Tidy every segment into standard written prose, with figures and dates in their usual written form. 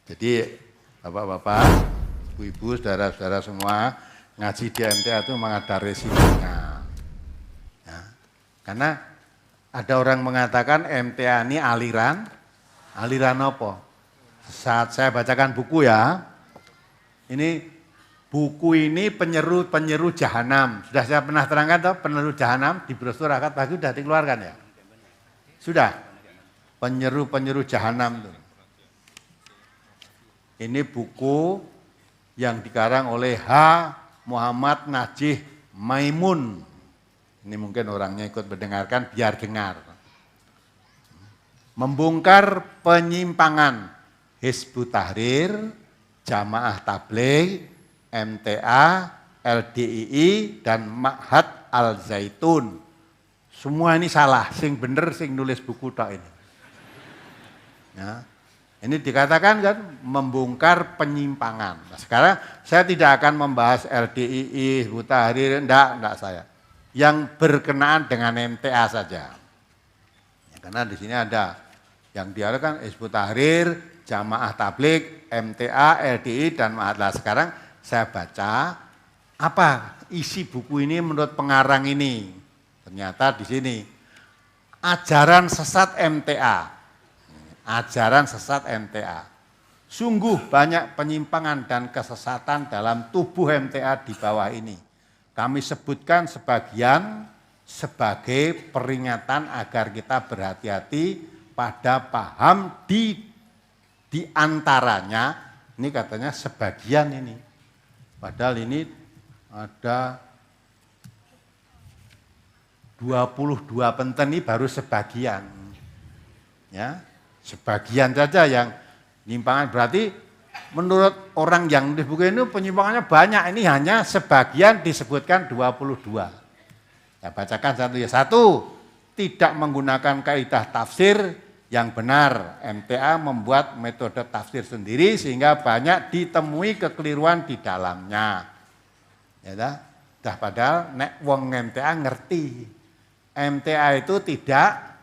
Jadi bapak-bapak, ibu-ibu, saudara-saudara semua, ngaji di MTA itu memang ada resikonya. Ya. Karena ada orang mengatakan MTA ini aliran apa? Saat saya bacakan buku ya, ini buku ini penyeru jahanam. Sudah saya pernah terangkan toh, penyeru jahanam di brosur akad pagi sudah dikeluarkan ya? Sudah. Penyeru jahanam tuh. Ini buku yang dikarang oleh H. Muhammad Najih Maimun. Ini mungkin orangnya ikut mendengarkan biar dengar. Membongkar penyimpangan Hizbut Tahrir, Jamaah Tabligh, MTA, LDII, dan Ma'had Al-Zaitun. Semua ini salah, sing bener sing nulis buku tok ini. Ya. Ini dikatakan kan membongkar penyimpangan. Nah, sekarang saya tidak akan membahas LDII, Hizbut Tahrir, enggak saya. Yang berkenaan dengan MTA saja. Ya, karena di sini ada yang diarahkan Hizbut Tahrir, Jamaah Tabligh, MTA, LDII, dan Ma'had. Sekarang saya baca apa isi buku ini menurut pengarang ini. Ternyata di sini ajaran sesat MTA. Ajaran sesat MTA. Sungguh banyak penyimpangan dan kesesatan dalam tubuh MTA di bawah ini. Kami sebutkan sebagian sebagai peringatan agar kita berhati-hati pada paham di antaranya, ini katanya sebagian ini. Padahal ini ada 22 penteni baru sebagian. Ya. Sebagian saja yang penyimpangan, berarti menurut orang yang di buku ini penyimpangannya banyak, ini hanya sebagian disebutkan 22. Ya, bacakan satu ya. Satu, tidak menggunakan kaidah tafsir yang benar. MTA membuat metode tafsir sendiri sehingga banyak ditemui kekeliruan di dalamnya. Ya dah padahal nek wong MTA ngerti. MTA itu tidak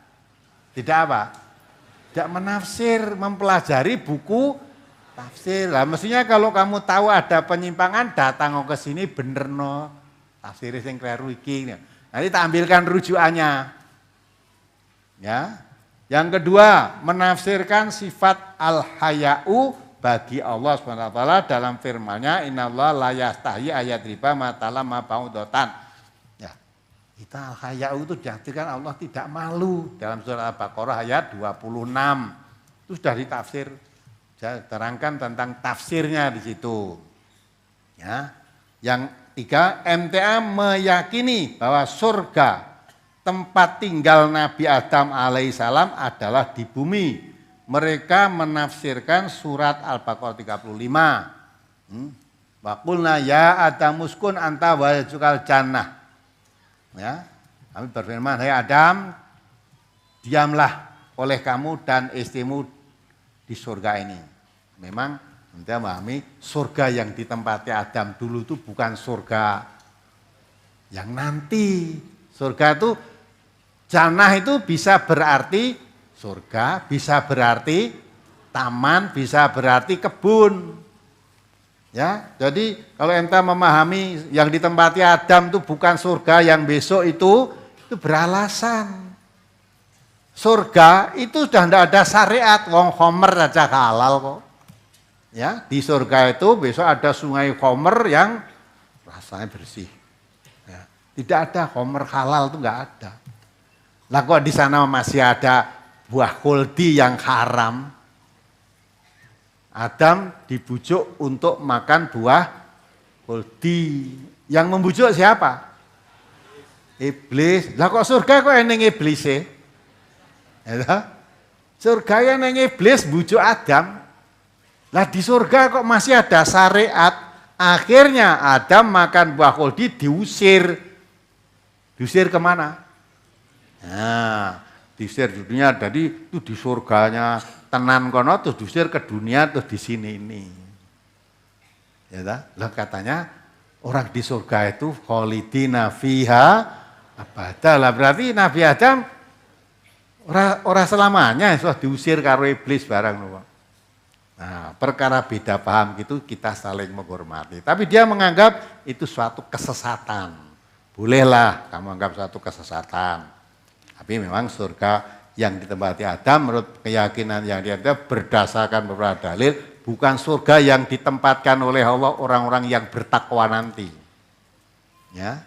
apa? Tidak menafsir, mempelajari buku tafsir. Lah mestinya kalau kamu tahu ada penyimpangan, datang ke sini bener no tafsir sing kleru iki. Nanti tampilkan rujukannya. Ya. Yang kedua, menafsirkan sifat al-haya'u bagi Allah SWT dalam firman-Nya innallaha la yastahi ayat riba matalam ma ba'udatan. Kita al-haya'u itu diartikan Allah tidak malu dalam surah Al-Baqarah ayat 26. Itu sudah ditafsir. Saya terangkan tentang tafsirnya di situ. Ya. Yang tiga, MTA meyakini bahwa surga tempat tinggal Nabi Adam alaihissalam adalah di bumi. Mereka menafsirkan surat Al-Baqarah 35. Wa qulna ya Adamuskun anta wa zukal jannah. Ya, kami berfirman, hai Adam, diamlah oleh kamu dan istrimu di surga ini. Memang kita memahami surga yang ditempati Adam dulu itu bukan surga yang nanti. Surga itu, jannah itu bisa berarti surga, bisa berarti taman, bisa berarti kebun. Ya, jadi kalau ente memahami yang ditempati Adam itu bukan surga yang besok itu beralasan. Surga itu sudah tidak ada syariat, wong khomer aja halal kok. Ya, di surga itu besok ada sungai khomer yang rasanya bersih. Ya, tidak ada khomer halal itu enggak ada. Lah kok di sana masih ada buah khuldi yang haram. Adam dibujuk untuk makan buah khuldi. Yang membujuk siapa? Iblis. Lah kok surga kok eneng iblis ya? Surga yang eneng iblis bujuk Adam. Lah di surga kok masih ada syariat. Akhirnya Adam makan buah khuldi diusir. Diusir kemana? Nah, diusir di dunia. Jadi itu di surganya tenan kono terus diusir ke dunia terus di sini ini. Ya lah katanya orang di surga itu khalidina fiha abada. Lah berarti Nabi Adam ora selamanya sudah diusir karo iblis barang lho. Nah, perkara beda paham gitu kita saling menghormati. Tapi dia menganggap itu suatu kesesatan. Bolehlah kamu anggap suatu kesesatan. Tapi memang surga yang ditempati Adam menurut keyakinan yang dia ada berdasarkan beberapa dalil bukan surga yang ditempatkan oleh Allah orang-orang yang bertakwa nanti. Ya.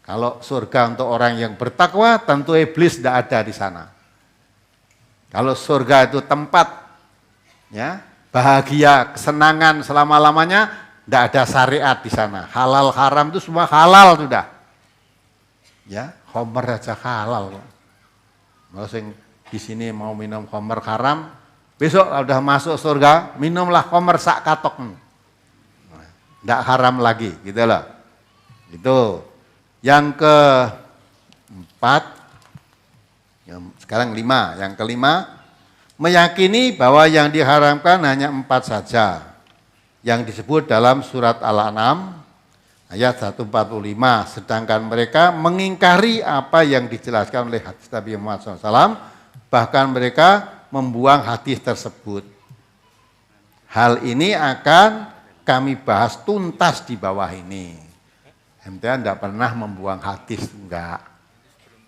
Kalau surga untuk orang yang bertakwa tentu iblis tidak ada di sana. Kalau surga itu tempat ya, bahagia, kesenangan selama-lamanya, tidak ada syariat di sana. Halal haram itu semua halal sudah. Ya, khamr aja halal. Kalau sing di sini mau minum khamr haram, besok udah masuk surga, minumlah khamr sak katok. Tidak haram lagi, gitu loh. Itu. Yang keempat, sekarang 5, yang kelima, meyakini bahwa yang diharamkan hanya 4 saja yang disebut dalam surat Al-An'am ayat 145, sedangkan mereka mengingkari apa yang dijelaskan oleh hadis Nabi Muhammad SAW, bahkan mereka membuang hadis tersebut. Hal ini akan kami bahas tuntas di bawah ini. MTA tidak pernah membuang hadis, enggak.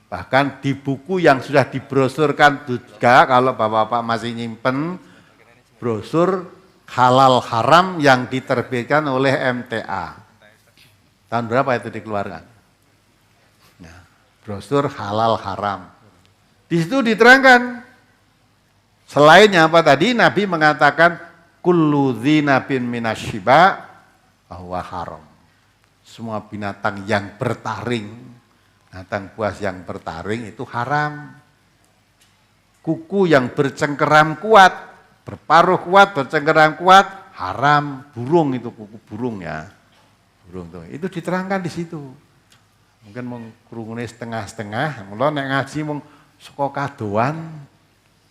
Bahkan di buku yang sudah dibrosurkan juga, kalau Bapak-Bapak masih nyimpen brosur halal haram yang diterbitkan oleh MTA. Tahun berapa itu dikeluarkan? Nah, brosur halal haram. Di situ diterangkan, selainnya apa tadi, Nabi mengatakan, kullu dzinabin minasyiba bahwa haram. Semua binatang yang bertaring, binatang buas yang bertaring itu haram. Kuku yang bercengkeram kuat, berparuh kuat, bercengkeram kuat, haram. Burung itu kuku burung ya, burung itu diterangkan di situ. Mungkin mau krungune setengah-setengah, mula nek ngaji mung saka kadoan,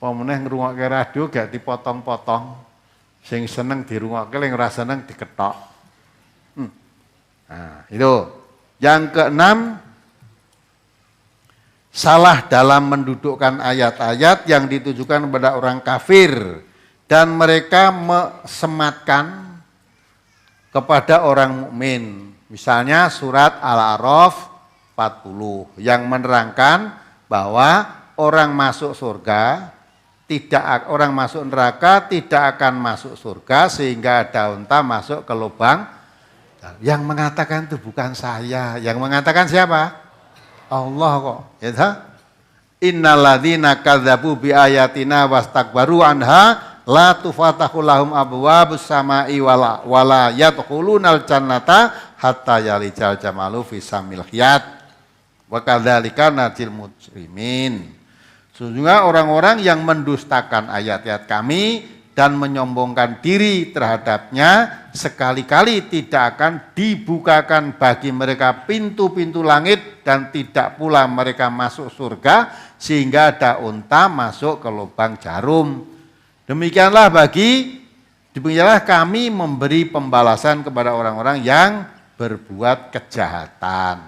apa meneh ngrungokke radio gak dipotong-potong. Sing seneng dirungokke, sing ora seneng diketok. Nah, itu. Yang keenam, salah dalam mendudukkan ayat-ayat yang ditujukan kepada orang kafir dan mereka mesematkan kepada orang mukmin. Misalnya surat Al-A'raf 40 yang menerangkan bahwa orang masuk surga orang masuk neraka tidak akan masuk surga sehingga ada unta masuk ke lubang. Yang mengatakan itu bukan saya, yang mengatakan siapa? Allah kok. Ya, innalladzina kadzabu biayatina wastakbaru anha la tufatahu lahum abwabus samai wala yadkhulunal jannata hatta yalijal jamalu fi samil khiyat. Wa kadzalika najil mujrimin. Sesungguhnya orang-orang yang mendustakan ayat-ayat kami dan menyombongkan diri terhadapnya sekali-kali tidak akan dibukakan bagi mereka pintu-pintu langit dan tidak pula mereka masuk surga sehingga ada unta masuk ke lubang jarum. Demikianlah kami memberi pembalasan kepada orang-orang yang berbuat kejahatan.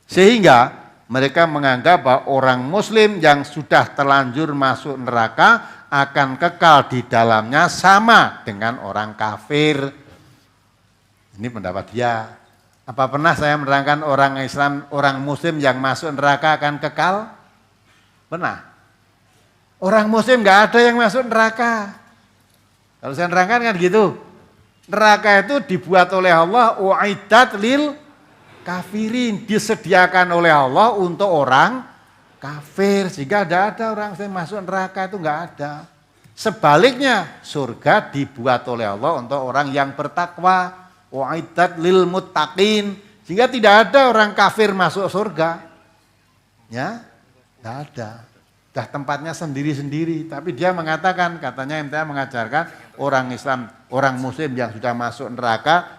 Sehingga mereka menganggap bahwa orang muslim yang sudah terlanjur masuk neraka akan kekal di dalamnya sama dengan orang kafir. Ini pendapat dia. Apa pernah saya menerangkan orang Islam, orang muslim yang masuk neraka akan kekal? Pernah. Orang muslim nggak ada yang masuk neraka. Kalau saya nerangkan kan gitu. Neraka itu dibuat oleh Allah, uiddat lil kafirin, disediakan oleh Allah untuk orang kafir, sehingga tidak ada orang yang masuk neraka, itu enggak ada. Sebaliknya, surga dibuat oleh Allah untuk orang yang bertakwa, wa'iddat lil muttaqin, sehingga tidak ada orang kafir masuk surga. Ya, tidak ada. Dah tempatnya sendiri-sendiri, tapi dia mengatakan, katanya MTA mengajarkan orang Islam, orang muslim yang sudah masuk neraka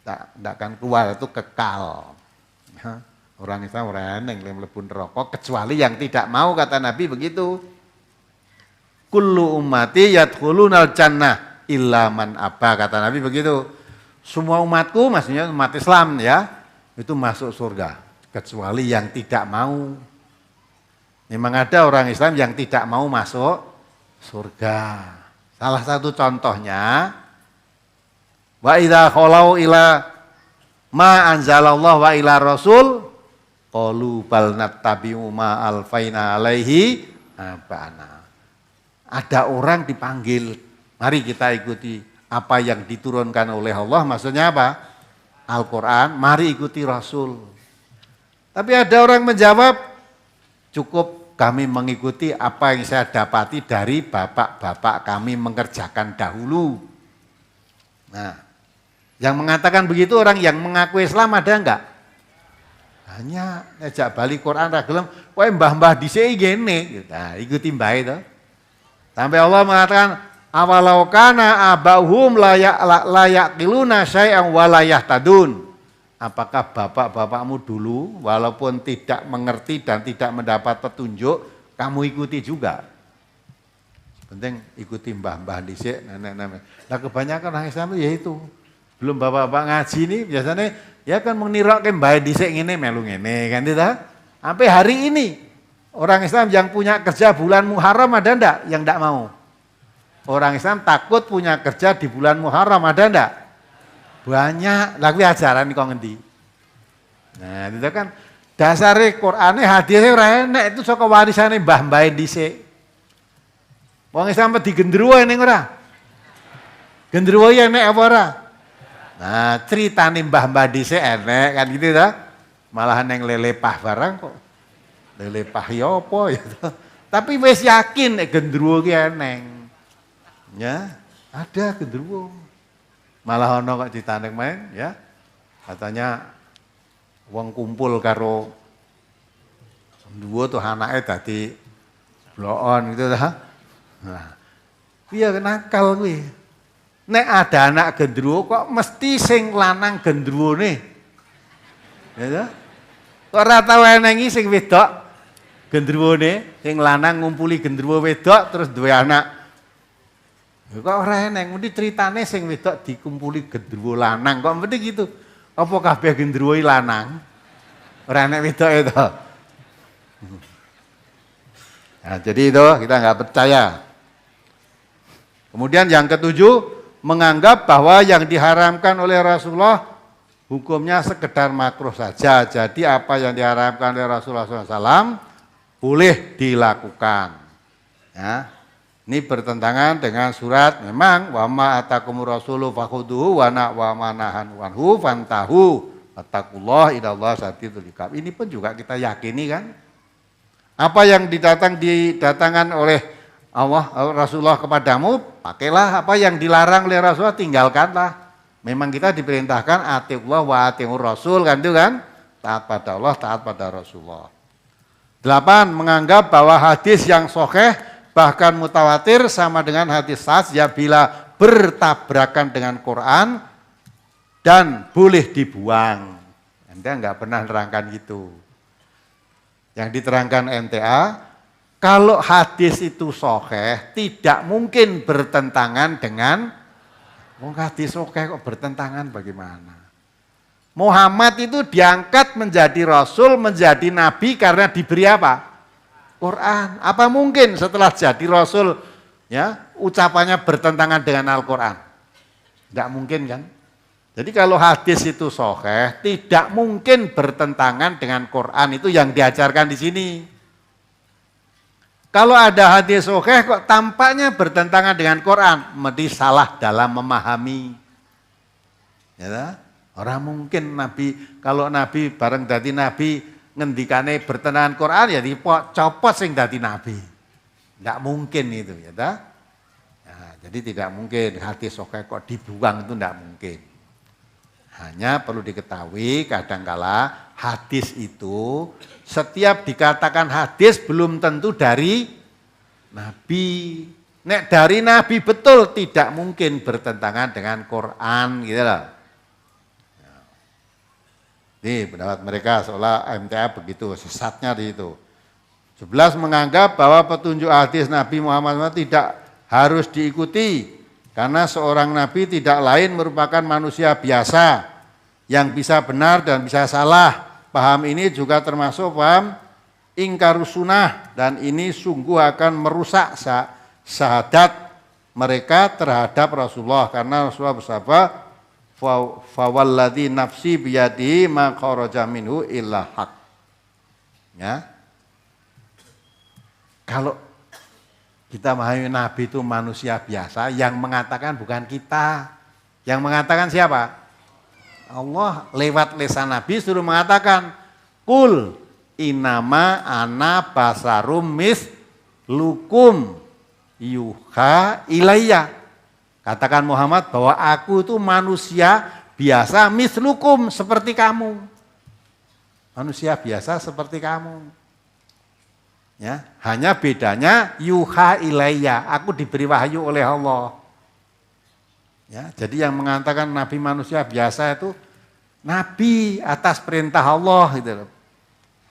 tidak akan keluar, itu kekal. Ya. Orang Islam orang yang mlebu neraka kecuali yang tidak mau, kata Nabi begitu. Kullu ummati yadkhulunal jannah illa man aba, kata Nabi begitu. Semua umatku, maksudnya umat Islam ya, itu masuk surga kecuali yang tidak mau. Memang ada orang Islam yang tidak mau masuk surga. Salah satu contohnya, wa idza khalau ila ma anzalallah wa ila rasul qalu bal nattabi'u ma alfaina alaihi abana. Ada orang dipanggil, mari kita ikuti apa yang diturunkan oleh Allah, maksudnya apa? Al-Quran, mari ikuti Rasul. Tapi ada orang menjawab, cukup kami mengikuti apa yang saya dapati dari bapak-bapak kami mengerjakan dahulu. Nah, yang mengatakan begitu orang yang mengaku Islam ada enggak? Hanya ngejak balik Quran ragelem, kowe mbah-mbah dhisik ngene. Nah, ikuti mbah itu. Sampai Allah mengatakan, awalau kana abahum layak kiluna syai'an walayah tadun. Apakah bapak-bapakmu dulu walaupun tidak mengerti dan tidak mendapat petunjuk, kamu ikuti juga? Penting ikuti mbah-mbah dhisik, nenek-nenek. Nah kebanyakan orang Islam ya itu. Belum bapak-bapak ngaji ini biasanya ya kan menirake mbah dhisik ngene melu ngene kan itu. Sampai hari ini orang Islam yang punya kerja bulan Muharram ada ndak yang ndak mau? Orang Islam takut punya kerja di bulan Muharram ada ndak? Banyak. Lalu ajaran kok ngendi? Nah, itu kan dasare Qur'ane hadise ora enek, itu saka warisane mbah-mbah dhisik. Wong Islam digendruwo ning ora? Gendruwo ya enek apa ora? Nah, ceritane mbah-mbah dhisik enek kan gitu ta? Malahan yang lelepah barang kok. Lelepah ya apa ya. Tapi wis yakin nek gendruwo ki eneng. Ya, ada gendruwo. Malah ono kok ditanding main ya. Katanya wong kumpul karo gendruwo tuh anake dadi bloon gitu ta. Nah, piye nakal kuwi. Nek ada anak gendruwo kok mesti sing lanang gendruwone. Ya ta? Kok ora tau enengi sing wedok gendruwone, sing lanang ngumpuli gendruwo wedok terus duwe anak. Kok ora eneng, mesti ceritane sing wedok dikumpuli gendruwo lanang, kok mesti gitu. Apa kabeh gendruwo lanang? Ora enek wedok itu. Nah, jadi itu kita nggak percaya. Kemudian yang ketujuh, menganggap bahwa yang diharamkan oleh Rasulullah hukumnya sekedar makruh saja. Jadi apa yang diharamkan oleh Rasulullah SAW boleh dilakukan. Ya. Ini bertentangan dengan surat memang wa ma atakumur rasulu fakhuduhu wa ma nahan anhu fantahu wattaqullah innallaha syadidul iqab. Ini pun juga kita yakini kan. Apa yang didatangkan oleh Allah Rasulullah kepadamu, pakailah. Apa yang dilarang oleh Rasulullah tinggalkanlah. Memang kita diperintahkan atiullah wa atiur rasul kan itu kan. Taat pada Allah, taat pada Rasulullah. 8. Menganggap bahwa hadis yang sahih bahkan mutawatir sama dengan hadis sahih ya bila bertabrakan dengan Quran dan boleh dibuang. Anda enggak pernah nerangkan gitu. Yang diterangkan MTA, kalau hadis itu sahih tidak mungkin bertentangan dengan hadis sahih kok bertentangan bagaimana? Muhammad itu diangkat menjadi rasul, menjadi nabi karena diberi apa? Quran. Apa mungkin setelah jadi rasul ya ucapannya bertentangan dengan Al-Quran? Tidak mungkin kan? Jadi kalau hadis itu sahih tidak mungkin bertentangan dengan Quran, itu yang diajarkan di sini. Kalau ada hadis sahih kok tampaknya bertentangan dengan Quran, mesti salah dalam memahami. Ya, orang mungkin nabi, kalau nabi bareng dadi nabi ngendikane bertentangan Quran ya dicopot sing dadi nabi. Tidak mungkin itu ya ta? Ya, jadi tidak mungkin hadis sahih kok dibuang, itu tidak mungkin. Hanya perlu diketahui kadangkala hadis itu setiap dikatakan hadis belum tentu dari nabi. Nek dari nabi betul tidak mungkin bertentangan dengan Quran gitu loh. Ini pendapat mereka seolah MTA begitu, sesatnya di itu. 11. Menganggap bahwa petunjuk hadis Nabi Muhammad tidak harus diikuti karena seorang Nabi tidak lain merupakan manusia biasa yang bisa benar dan bisa salah. Paham ini juga termasuk paham ingkarus sunnah dan ini sungguh akan merusak syahadat mereka terhadap Rasulullah karena Rasulullah bersabda fawalladzi nafsi biyadihi ma kharaja minhu illa haq. Ya. Kalau kita memahami Nabi itu manusia biasa, yang mengatakan bukan kita. Yang mengatakan siapa? Allah lewat lisan Nabi suruh mengatakan, Kul inama ana basarum mislukum yuha ilayya. Katakan Muhammad bahwa aku itu manusia biasa mislukum seperti kamu. Manusia biasa seperti kamu. Ya, hanya bedanya yuha ilayya, aku diberi wahyu oleh Allah. Ya, jadi yang mengatakan Nabi manusia biasa itu Nabi atas perintah Allah gitu.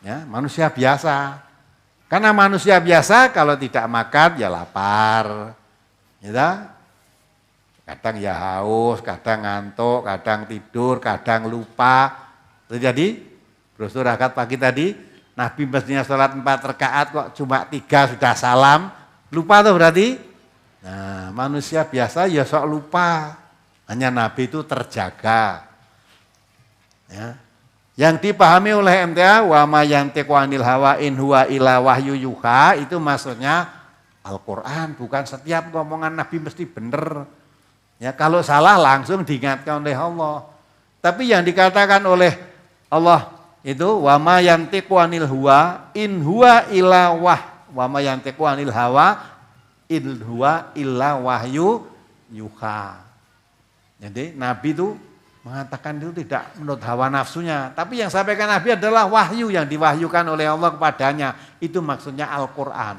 Ya, manusia biasa. Karena manusia biasa kalau tidak makan ya lapar. Gitu. Kadang ya haus, kadang ngantuk, kadang tidur, kadang lupa. Jadi, Rasul rakaat pagi tadi, Nabi mestinya sholat 4 rakaat kok cuma 3 sudah salam. Lupa tuh berarti? Nah, manusia biasa ya sok lupa. Hanya Nabi itu terjaga. Ya. Yang dipahami oleh MTA wa ma yantiqu anil hawa in huwa illa wahyu yuha itu maksudnya Al-Qur'an, bukan setiap ngomongan Nabi mesti benar. Ya, kalau salah langsung diingatkan oleh Allah. Tapi yang dikatakan oleh Allah itu wa ma yantiqu anil huwa in huwa illa wa ma yantiqu anil hawa in huwa illa wahyu yuha. Jadi Nabi itu mengatakan itu tidak menurut hawa nafsunya, tapi yang sampaikan Nabi adalah wahyu yang diwahyukan oleh Allah kepadanya. Itu maksudnya Al-Qur'an.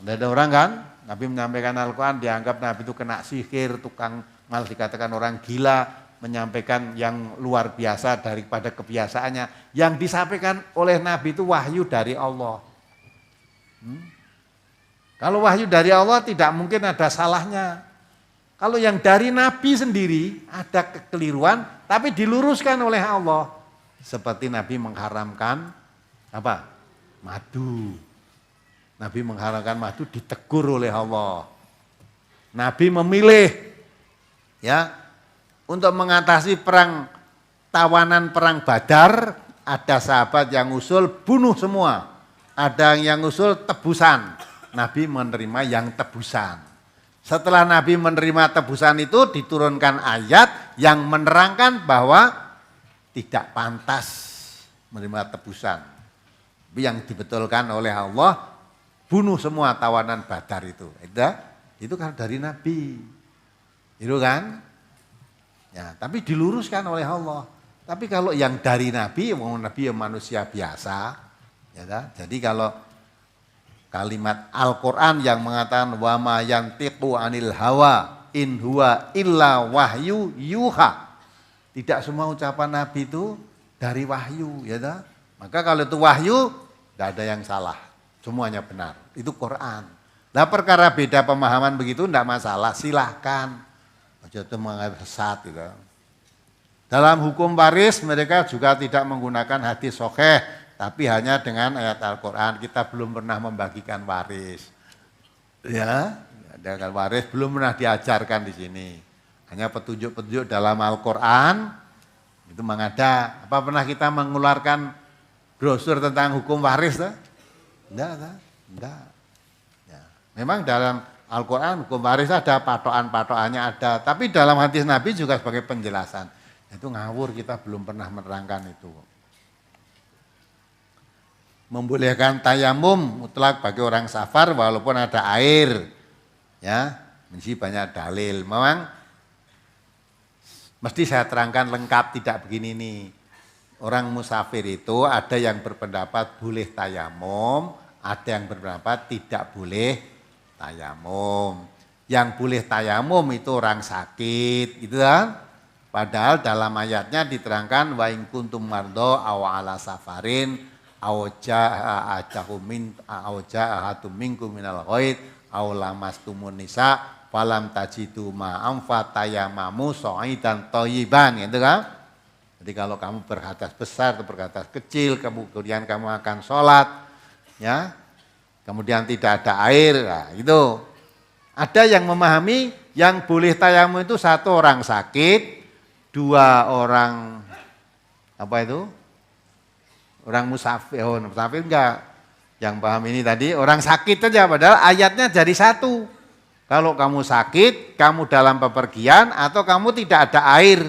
Ada orang kan, Nabi menyampaikan Al-Qur'an dianggap Nabi itu kena sihir, tukang, malah dikatakan orang gila, menyampaikan yang luar biasa daripada kebiasaannya. Yang disampaikan oleh Nabi itu wahyu dari Allah. Kalau wahyu dari Allah tidak mungkin ada salahnya. Kalau yang dari Nabi sendiri ada kekeliruan tapi diluruskan oleh Allah. Seperti Nabi mengharamkan apa? Madu. Nabi mengharamkan madu ditegur oleh Allah. Nabi memilih ya untuk mengatasi tawanan perang Badar, ada sahabat yang usul bunuh semua. Ada yang usul tebusan. Nabi menerima yang tebusan. Setelah Nabi menerima tebusan itu diturunkan ayat yang menerangkan bahwa tidak pantas menerima tebusan. Tapi yang dibetulkan oleh Allah, bunuh semua tawanan Badar itu. Itu kan dari Nabi. Itu kan? Ya, tapi diluruskan oleh Allah. Tapi kalau yang dari Nabi yang manusia biasa. Ya, jadi kalau kalimat Al-Quran yang mengatakan wa ma yantiqu anil hawa in huwa illa wahyu yuha. Tidak semua ucapan Nabi itu dari wahyu, ya dah. Maka kalau itu wahyu, tidak ada yang salah. Semuanya benar. Itu Quran. Nah, perkara beda pemahaman begitu tidak masalah, silahkan. Aja itu menganggap sesat gitu. Dalam hukum waris mereka juga tidak menggunakan hadis sahih, tapi hanya dengan ayat Al-Quran. Kita belum pernah membagikan waris. Ya, dengan waris belum pernah diajarkan di sini. Hanya petunjuk-petunjuk dalam Al-Quran, itu memang ada. Apa pernah kita mengeluarkan brosur tentang hukum waris? Enggak. Ya. Memang dalam Al-Quran hukum waris ada, patokan-patokannya ada. Tapi dalam hadis Nabi juga sebagai penjelasan. Itu ngawur, kita belum pernah menerangkan itu. Membolehkan tayamum mutlak bagi orang safar walaupun ada air. Ya, mesti banyak dalil. Memang mesti saya terangkan lengkap, tidak begini nih. Orang musafir itu ada yang berpendapat boleh tayamum, ada yang berpendapat tidak boleh tayamum. Yang boleh tayamum itu orang sakit, gitu kan? Padahal dalam ayatnya diterangkan wa in kuntum mardo aw ala safarin aw jaa ahatum minkum minal ghaid aw lamastumun nisa falam tajidu ma'am fatayamamu sa'idan thayyiban, gitu kan? Jadi kalau kamu berhadas besar atau berhadas kecil, kemudian kamu akan sholat, ya, kemudian tidak ada air, nah, itu Ada yang memahami yang boleh tayamum itu satu orang sakit, dua orang apa itu? Orang musafir. Oh, musafir enggak. Yang paham ini tadi orang sakit saja, padahal ayatnya jadi satu. Kalau kamu sakit, kamu dalam bepergian atau kamu tidak ada air.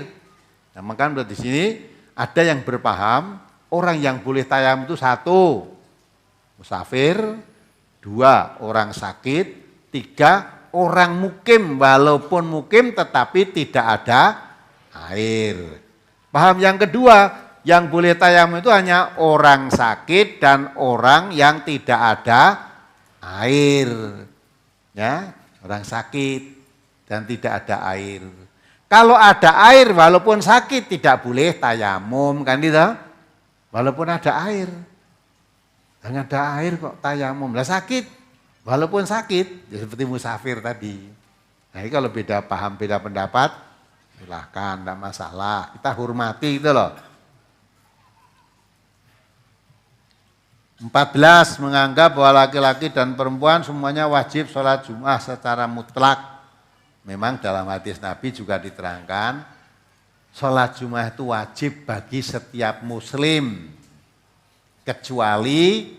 Nah, maka di sini ada yang berpaham orang yang boleh tayamum itu satu musafir, dua orang sakit, tiga orang mukim, walaupun mukim tetapi tidak ada air. Paham yang kedua, yang boleh tayamum itu hanya orang sakit dan orang yang tidak ada air. Ya, orang sakit dan tidak ada air. Kalau ada air walaupun sakit tidak boleh tayamum, kan gitu. Walaupun ada air. Hanya ada air kok tayamum. Lah sakit, walaupun sakit, ya seperti musafir tadi. Nah ini kalau beda paham, beda pendapat, silahkan, tidak masalah. Kita hormati gitu loh. 14 menganggap bahwa laki-laki dan perempuan semuanya wajib sholat Jumat secara mutlak. Memang dalam hadis Nabi juga diterangkan, sholat Jumat itu wajib bagi setiap muslim. Kecuali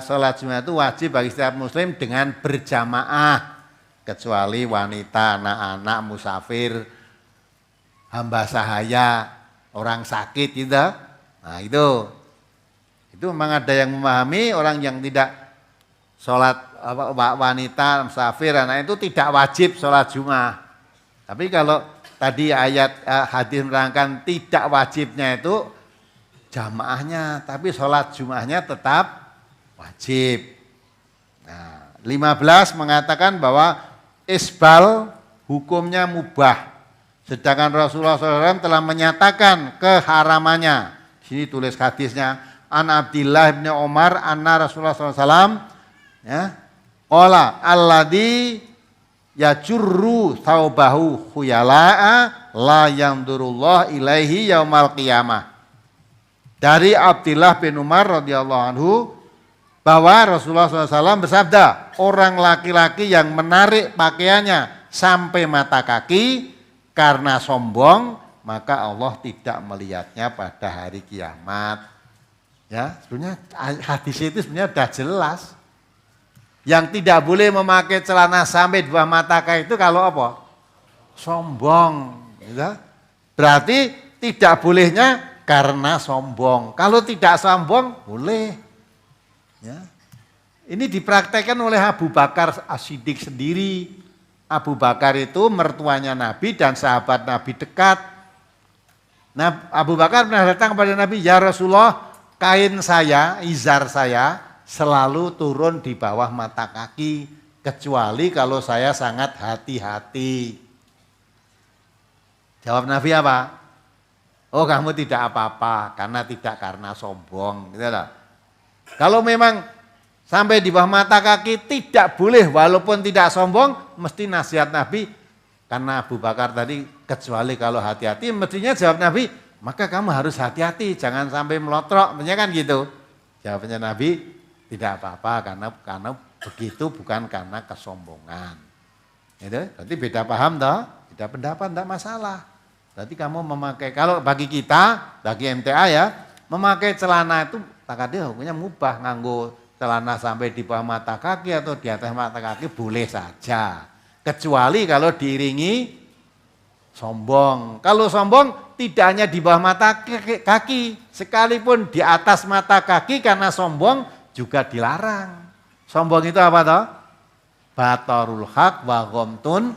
sholat Jumat itu wajib bagi setiap muslim dengan berjamaah, kecuali wanita, anak-anak, musafir, hamba sahaya, orang sakit gitu. Nah itu memang ada yang memahami orang yang tidak sholat wanita, musafir, anak itu tidak wajib sholat Jumat. Tapi kalau tadi ayat hadis menerangkan tidak wajibnya itu jamaahnya, tapi sholat Jumatnya tetap wajib. Nah, 15 mengatakan bahwa isbal hukumnya mubah. Sedangkan Rasulullah SAW telah menyatakan keharamannya. Sini tulis hadisnya, An Abdillah bin Umar anna Rasulullah SAW ya, qala alladhi yajurru thawbahu khuyala'a la yandurullah ilaihi yaumal qiyamah. Dari Abdillah bin Umar radhiyallahu anhu bahwa Rasulullah SAW bersabda, orang laki-laki yang menarik pakaiannya sampai mata kaki karena sombong, maka Allah tidak melihatnya pada hari kiamat. Ya, sebenarnya hadis itu sebenarnya sudah jelas. Yang tidak boleh memakai celana sampai dua mata kaki itu kalau apa? Sombong. Ya. Berarti tidak bolehnya karena sombong. Kalau tidak sombong, boleh. Ya. Ini dipraktekkan oleh Abu Bakar As-Siddiq sendiri. Abu Bakar itu mertuanya Nabi dan sahabat Nabi dekat. Nah, Abu Bakar pernah datang kepada Nabi, ya Rasulullah, kain saya, izar saya selalu turun di bawah mata kaki, kecuali kalau saya sangat hati-hati. Jawab Nabi apa? Oh, kamu tidak apa-apa, karena sombong. Gitu loh. Kalau memang sampai di bawah mata kaki tidak boleh, walaupun tidak sombong, mesti nasihat Nabi. Karena Abu Bakar tadi, kecuali kalau hati-hati, mestinya jawab Nabi, maka kamu harus hati-hati, jangan sampai melotrok. Maksudnya kan gitu. Jawabannya Nabi, tidak apa-apa, karena begitu bukan karena kesombongan. Itu, berarti beda paham toh, beda pendapat, tidak masalah. Berarti kamu memakai, kalau bagi kita, bagi MTA ya, memakai celana itu takdir hukumnya mubah, nganggo celana sampai di bawah mata kaki atau di atas mata kaki boleh saja. Kecuali kalau diiringi sombong. Kalau sombong tidak hanya di bawah mata kaki, sekalipun di atas mata kaki karena sombong juga dilarang. Sombong itu apa toh? Batarul haq wa ghamtun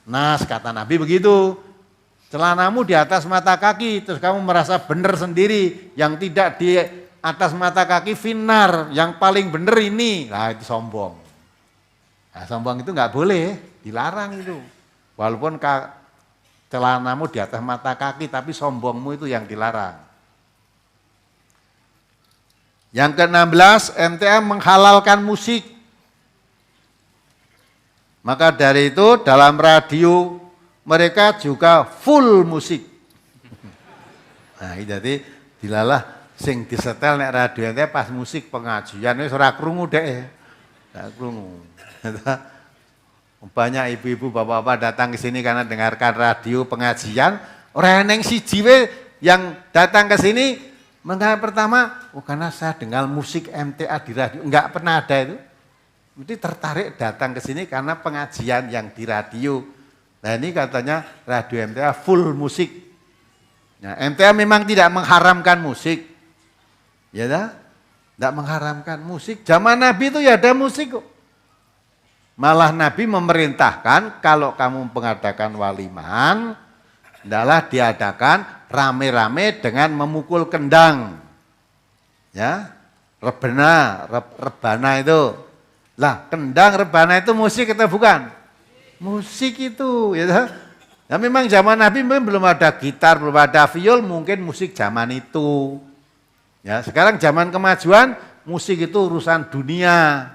nas, kata Nabi begitu. Celanamu di atas mata kaki, terus kamu merasa benar sendiri, yang tidak di atas mata kaki finar, yang paling benar ini, nah itu sombong. Nah, sombong itu nggak boleh, dilarang itu. Walaupun celanamu di atas mata kaki, tapi sombongmu itu yang dilarang. Yang ke-16, MTA menghalalkan musik. Maka dari itu dalam radio mereka juga full musik. Nah, jadi dilalah sing disetel nek radio ente pas musik pengajian wis ora krungu dek. Ora krungu. Banyak ibu-ibu, bapak-bapak datang ke sini karena dengarkan radio pengajian. Orang yang siji we yang datang ke sini pertama, karena saya dengar musik MTA di radio. Enggak pernah ada itu. Jadi tertarik datang ke sini karena pengajian yang di radio. Nah ini katanya radio MTA full musik. Nah MTA memang tidak mengharamkan musik. Ya dah? Tidak mengharamkan musik. Zaman Nabi itu ya ada musik kok. Malah Nabi memerintahkan kalau kamu mengadakan walimahan, hendaklah diadakan rame-rame dengan memukul kendang. Ya, rebana itu. Lah, kendang rebana itu musik atau bukan? Musik itu, ya. Ya memang zaman Nabi belum ada gitar, belum ada viol, mungkin musik zaman itu. Ya, sekarang zaman kemajuan, musik itu urusan dunia.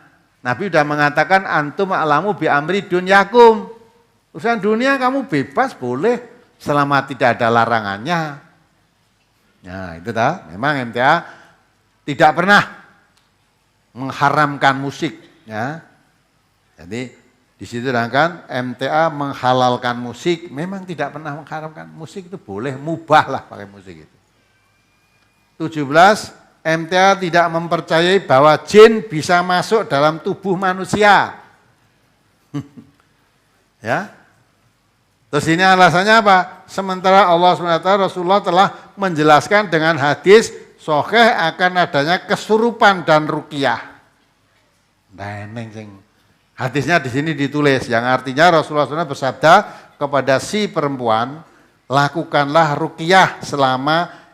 Nabi sudah mengatakan antum a'lamu bi amri dunyakum. Urusan dunia kamu bebas boleh selama tidak ada larangannya. Nah, itu dah. Memang MTA tidak pernah mengharamkan musik, ya. Jadi di situ kan MTA menghalalkan musik, memang tidak pernah mengharamkan musik itu boleh, mubah lah pakai musik itu. 17, MTA tidak mempercayai bahwa jin bisa masuk dalam tubuh manusia. Ya. Terus ini alasannya apa? Sementara Allah SWT Rasulullah telah menjelaskan dengan hadis sahih akan adanya kesurupan dan ruqyah. Hadisnya di sini ditulis yang artinya Rasulullah SAW bersabda kepada si perempuan, lakukanlah ruqyah selama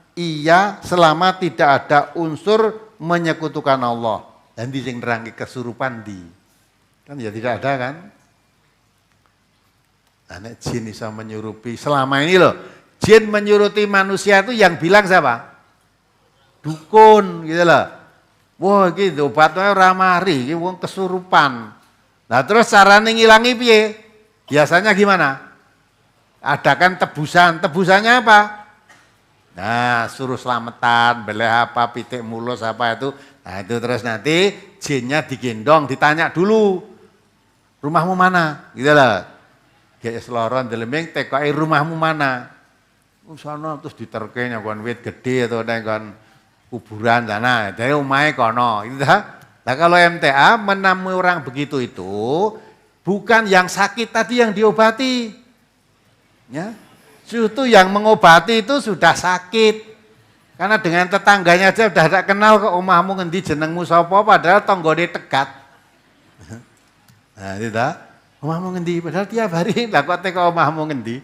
tidak ada unsur menyekutukan Allah. Dan di sing nerangi kesurupan di. Kan ya tidak ada kan? Nah, jin bisa menyurupi. Selama ini loh, jin menyuruti manusia itu yang bilang siapa? Dukun gitu loh. Wah gitu, obatnya ramari, ini wong kesurupan. Nah terus caranya ngilangi piye? Biasanya gimana? Adakan tebusan. Tebusannya apa? Nah, suruh selamatan, beleh apa, pitik mulus apa itu. Nah, itu terus nanti jinnya digendong, ditanya dulu. Rumahmu mana? Gitu lah. Kayak seloron deleming tekoki rumahmu mana? Sono terus diterke kon wit gede atau kon kuburan sana. Dari omahe kono, gitu dah. Nah, kalau MTA menemui orang begitu itu bukan yang sakit tadi yang diobati. Ya. Itu yang mengobati itu sudah sakit. Karena dengan tetangganya aja udah tidak kenal ke omahmu ngendi jenengmu sapa padahal tonggone tegat. Nah, tidak. Omahmu ngendi padahal tiap hari lah kok teko omahmu ngendi.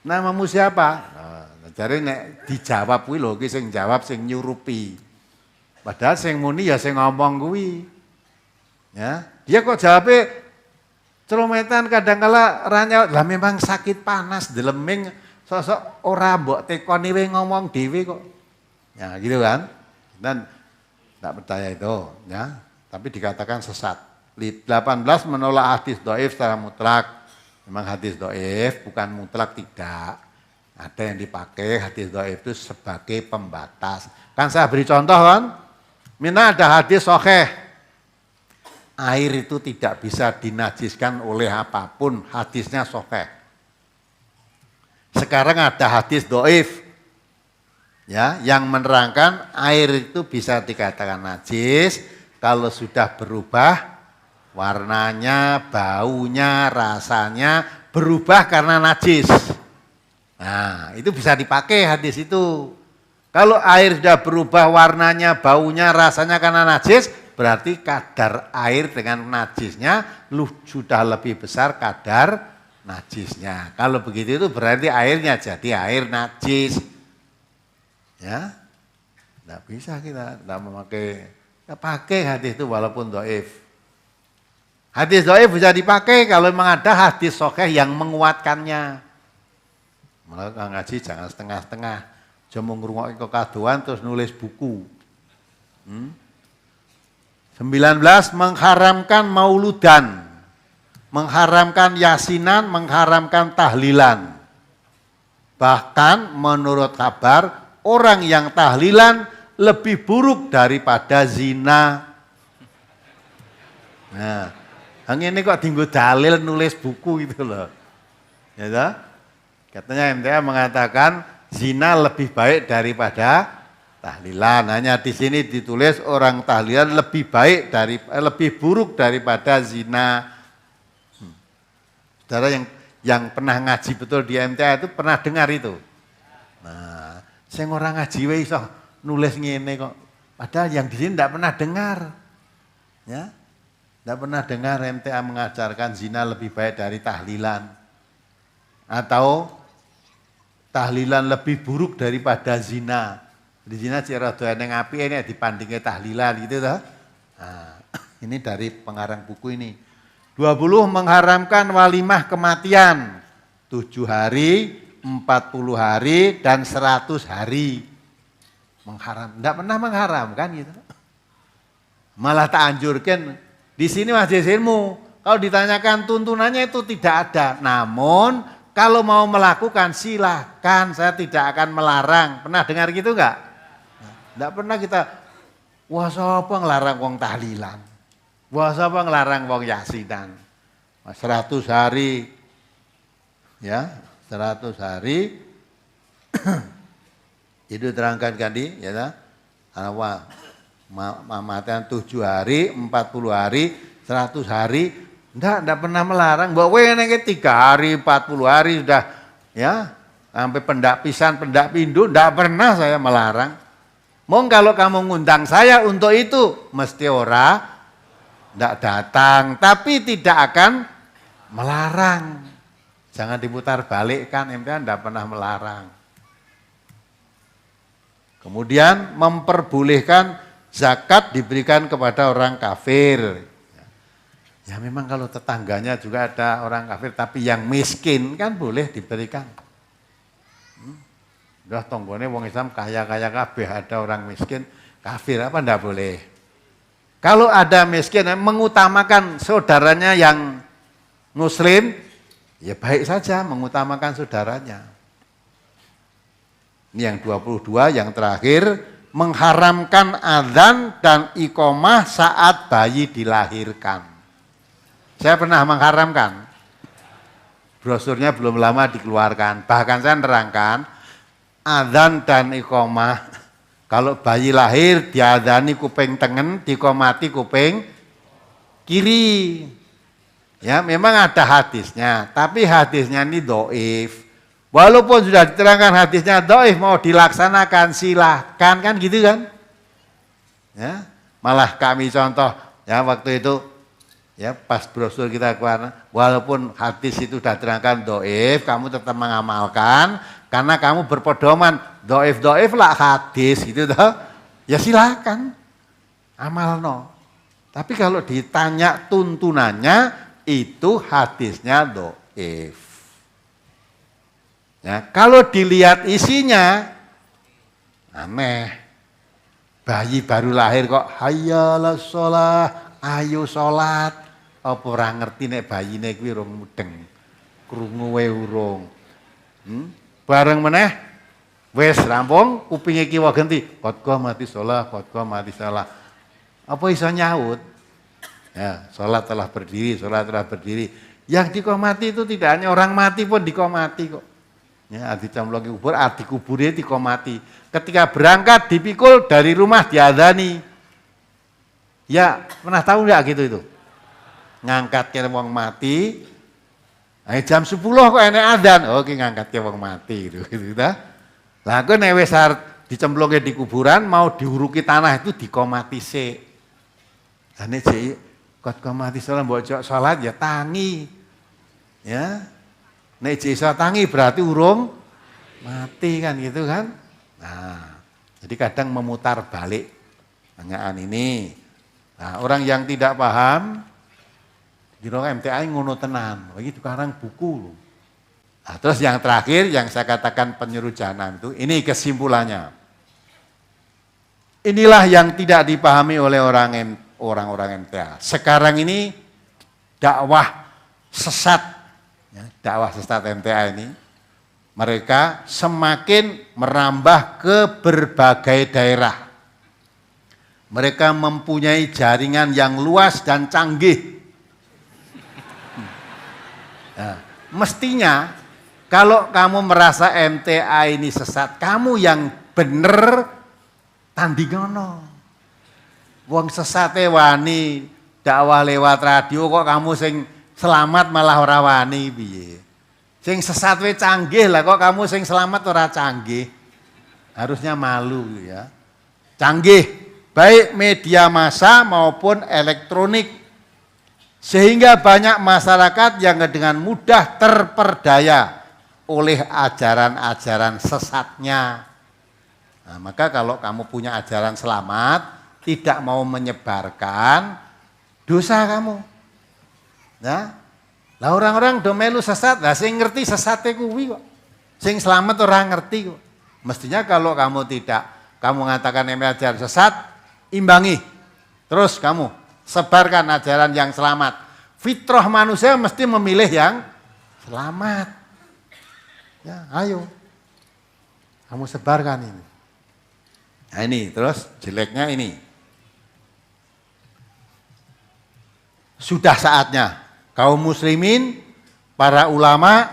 Namamu siapa? Nah, jare nek dijawab kuwi lho ki sing jawab sing nyurupi. Padahal sing muni ya sing ngomong kuwi. Ya, dia kok jawabnya celometan kadangkala ranya lah memang sakit panas deleming sosok ora mbok tekoni we ngomong dhewe kok. Ya gitu kan. Dan tidak percaya itu ya. Tapi dikatakan sesat. 18 menolak hadis dhaif secara mutlak. Memang hadis dhaif bukan mutlak tidak. Ada yang dipakai hadis dhaif itu sebagai pembatas. Kan saya beri contoh kan. Mina ada hadis sahih. Air itu tidak bisa dinajiskan oleh apapun. Hadisnya sahih. Sekarang ada hadis dhaif ya, yang menerangkan air itu bisa dikatakan najis kalau sudah berubah warnanya, baunya, rasanya berubah karena najis. Nah, itu bisa dipakai hadis itu. Kalau air sudah berubah warnanya, baunya, rasanya karena najis, berarti kadar air dengan najisnya sudah lebih besar kadar najisnya. Kalau begitu itu berarti airnya jadi air najis. Ya, tidak bisa kita tidak memakai. Kita pakai hadis itu walaupun dhaif. Hadis dhaif bisa dipakai kalau memang ada hadis sahih yang menguatkannya. Malah ngaji jangan setengah-setengah. Cuma ngrungokke kekaduan terus nulis buku. 19 mengharamkan mauludan. Mengharamkan yasinan, mengharamkan tahlilan. Bahkan menurut kabar, orang yang tahlilan lebih buruk daripada zina. Nah, Ini kok tinggal dalil nulis buku gitu loh. Ya toh? Katanya MTA mengatakan zina lebih baik daripada tahlilan. Hanya di sini ditulis orang tahlilan lebih baik lebih buruk daripada zina. Saudara yang pernah ngaji betul di MTA itu pernah dengar itu. Nah, saya orang ngaji iso nulis ngene kok. Padahal yang di sini tidak pernah dengar. Ya. Tidak pernah dengar MTA mengajarkan zina lebih baik dari tahlilan. Atau tahlilan lebih buruk daripada zina. Di zina cara doyan yang api ini dipandingnya tahlilan gitu toh. Nah, ini dari pengarang buku ini. 20 mengharamkan walimah kematian. 7 hari, 40 hari, dan 100 hari. Tidak pernah mengharamkan gitu. Malah tak anjurkan. Di sini majelis ilmu. Kalau ditanyakan tuntunannya itu tidak ada. Namun kalau mau melakukan silahkan, saya tidak akan melarang. Pernah dengar gitu enggak? Tidak pernah kita, wah siapa ngelarang wong tahlilan? Wah siapa ngelarang wong yasinan? 100 hari, ya 100 hari, itu terangkan tadi, ya matian 7 hari, 40 hari, 100 hari, enggak pernah melarang. Bahwa ini 3 hari, 40 hari sudah, ya sampai pendak pisan, pendak pindu, enggak pernah saya melarang. Mong kalau kamu ngundang saya untuk itu, mesti ora, enggak datang, tapi tidak akan melarang. Jangan diputar balikkan, MTA enggak pernah melarang. Kemudian memperbolehkan zakat diberikan kepada orang kafir. Ya memang kalau tetangganya juga ada orang kafir, tapi yang miskin kan boleh diberikan. Udah tonggone wong Islam kaya-kaya kabeh, ada orang miskin, kafir apa ndak boleh. Kalau ada miskin mengutamakan saudaranya yang muslim, ya baik saja mengutamakan saudaranya. Ini yang 22, yang terakhir, mengharamkan adzan dan iqomah saat bayi dilahirkan. Saya pernah mengharamkan. Brosurnya belum lama dikeluarkan. Bahkan saya nerangkan, adzan dan iqomah, kalau bayi lahir diadzani kuping tengen, diqomati kuping kiri. Ya, memang ada hadisnya, tapi hadisnya ini dhaif. Walaupun sudah diterangkan hadisnya dhaif, mau dilaksanakan silahkan, kan gitu kan? Ya, malah kami contoh ya waktu itu ya pas brosur kita keluar, walaupun hadis itu sudah diterangkan dhaif, kamu tetap mengamalkan karena kamu berpedoman dhaif lah hadis gitu toh. Ya silahkan amalno. Tapi kalau ditanya tuntunannya itu hadisnya dhaif. Ya, kalau dilihat isinya aneh. Bayi baru lahir kok hayyalas sholah, ayo sholat. Apa ora ngerti nek bayine kuwi urung mudeng. Krungu wae urung. Bareng meneh wis rampung kupinge kiwa ganti, qad mati sholah, qad mati sholah. Apa iso nyaut? Ya, sholat telah berdiri, sholat telah berdiri. Yang dikomati itu tidak hanya orang mati pun dikomati kok. Ya, dicemplungi kubur, dikuburnya dikomati. Ketika berangkat dipikul dari rumah diadzani. Ya, pernah tahu enggak gitu itu? Ngangkat ke wong mati. Jam 10 kok enek adzan. Oke, ngangkat ke wong mati gitu ta. Lah kok nek wis dicemplungi di kuburan mau diuruki tanah itu dikomati sik. Lah nek jek kok komati salat mbok salat ya tangi. Ya. Nek jisa tangi berarti urung mati kan gitu kan. Nah, jadi kadang memutar balik pertanyaan ini. Nah, orang yang tidak paham, di MTA ngono tenan, lagi sekarang buku loh. Nah, terus yang terakhir yang saya katakan penyuruh jahanam itu, ini kesimpulannya. Inilah yang tidak dipahami oleh orang-orang MTA. Sekarang ini dakwah sesat. Dakwah sesat MTA ini, mereka semakin merambah ke berbagai daerah. Mereka mempunyai jaringan yang luas dan canggih. Nah, mestinya kalau kamu merasa MTA ini sesat, kamu yang bener tandingono. Wong sesate wani dakwah lewat radio kok kamu sing selamat malah ora wani piye. Sing sesat we canggih lah kok kamu sing selamat ora canggih. Harusnya malu ya. Canggih baik media massa maupun elektronik. Sehingga banyak masyarakat yang dengan mudah terperdaya oleh ajaran-ajaran sesatnya. Nah, maka kalau kamu punya ajaran selamat, tidak mau menyebarkan, dosa kamu. Nah, lah orang-orang do melu sesat, lah sing ngerti sesate kuwi kok. Sing selamat orang ngerti kok. Mestinya kalau kamu kamu mengatakan ajaran sesat, imbangi. Terus kamu sebarkan ajaran yang selamat. Fitrah manusia mesti memilih yang selamat. Ya, ayo. Kamu sebarkan ini. Nah ini, terus jeleknya ini. Sudah saatnya kaum muslimin, para ulama,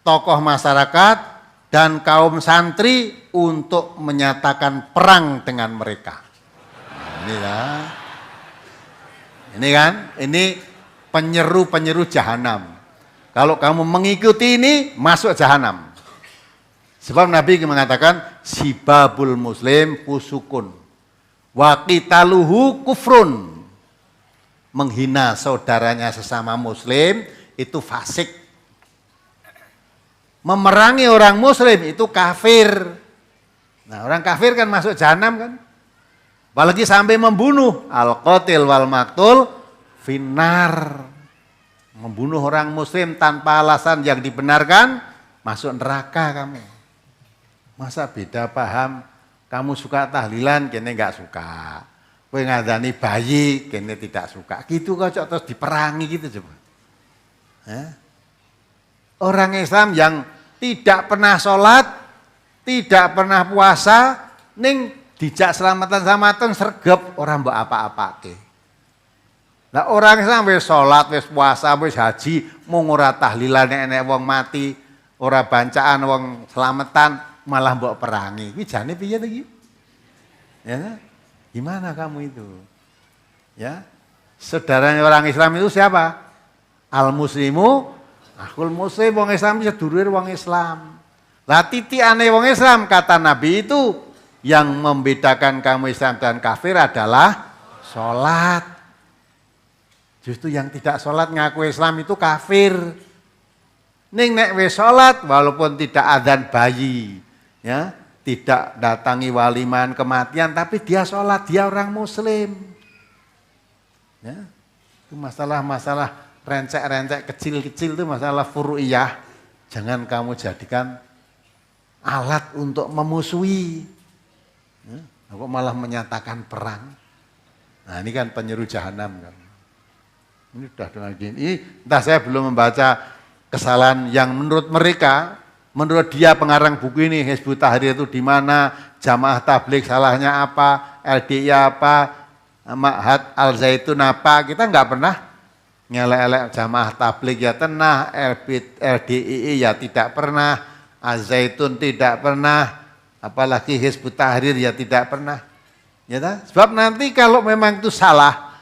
tokoh masyarakat, dan kaum santri untuk menyatakan perang dengan mereka. Nah, ini ya. Ini kan, ini penyeru-penyeru jahanam. Kalau kamu mengikuti ini, masuk jahanam. Sebab Nabi mengatakan, sibabul muslim fusukun, wa qitaluhu kufrun. Menghina saudaranya sesama muslim, itu fasik. Memerangi orang muslim, itu kafir. Nah orang kafir kan masuk jahanam kan. Apalagi sampai membunuh. Al-qatil wal maktul finnar. Membunuh orang muslim tanpa alasan yang dibenarkan, masuk neraka kamu. Masa beda paham, kamu suka tahlilan, kene enggak suka. Kowe ngadani bayi, kene tidak suka. Gitu kok terus diperangi gitu coba. Orang Islam yang tidak pernah sholat, tidak pernah puasa, ning dijak selamatan-selamatan sergep orang mbok apa-apake. Lah orang Islam wis sholat, wis puasa, wis haji, mung ora tahlilan enek wong mati, ora bancaan wong selamatan, malah mbok perangi. Kuwi jane piye to iki? Ya. Gimana kamu itu? Ya. Saudaranya orang Islam itu siapa? Al-muslimu akhul muslim, wong Islam sedulur wong Islam. Lah titikane wong Islam kata Nabi itu yang membedakan kamu Islam dan kafir adalah sholat. Justru yang tidak sholat ngaku Islam itu kafir. Ning nek wis sholat walaupun tidak adzan bayi, ya, tidak datangi waliman kematian, tapi dia sholat, dia orang muslim. Ya, itu masalah-masalah rencek-rencek kecil-kecil itu masalah furu'iyah. Jangan kamu jadikan alat untuk memusuhi. Ya, aku malah menyatakan perang. Nah ini kan penyeru jahanam kan. Ini sudah dengan gini. Entah saya belum membaca kesalahan yang menurut mereka, menurut dia pengarang buku ini, Hizbut Tahrir itu di mana, Jamaah Tabligh salahnya apa, LDI apa, Ma'had Al-Zaitun apa, kita nggak pernah ngelek-elek Jamaah Tabligh ya tenah, LDII ya tidak pernah, Al-Zaitun tidak pernah, apalagi Hizbut Tahrir ya tidak pernah. Ya, sebab nanti kalau memang itu salah,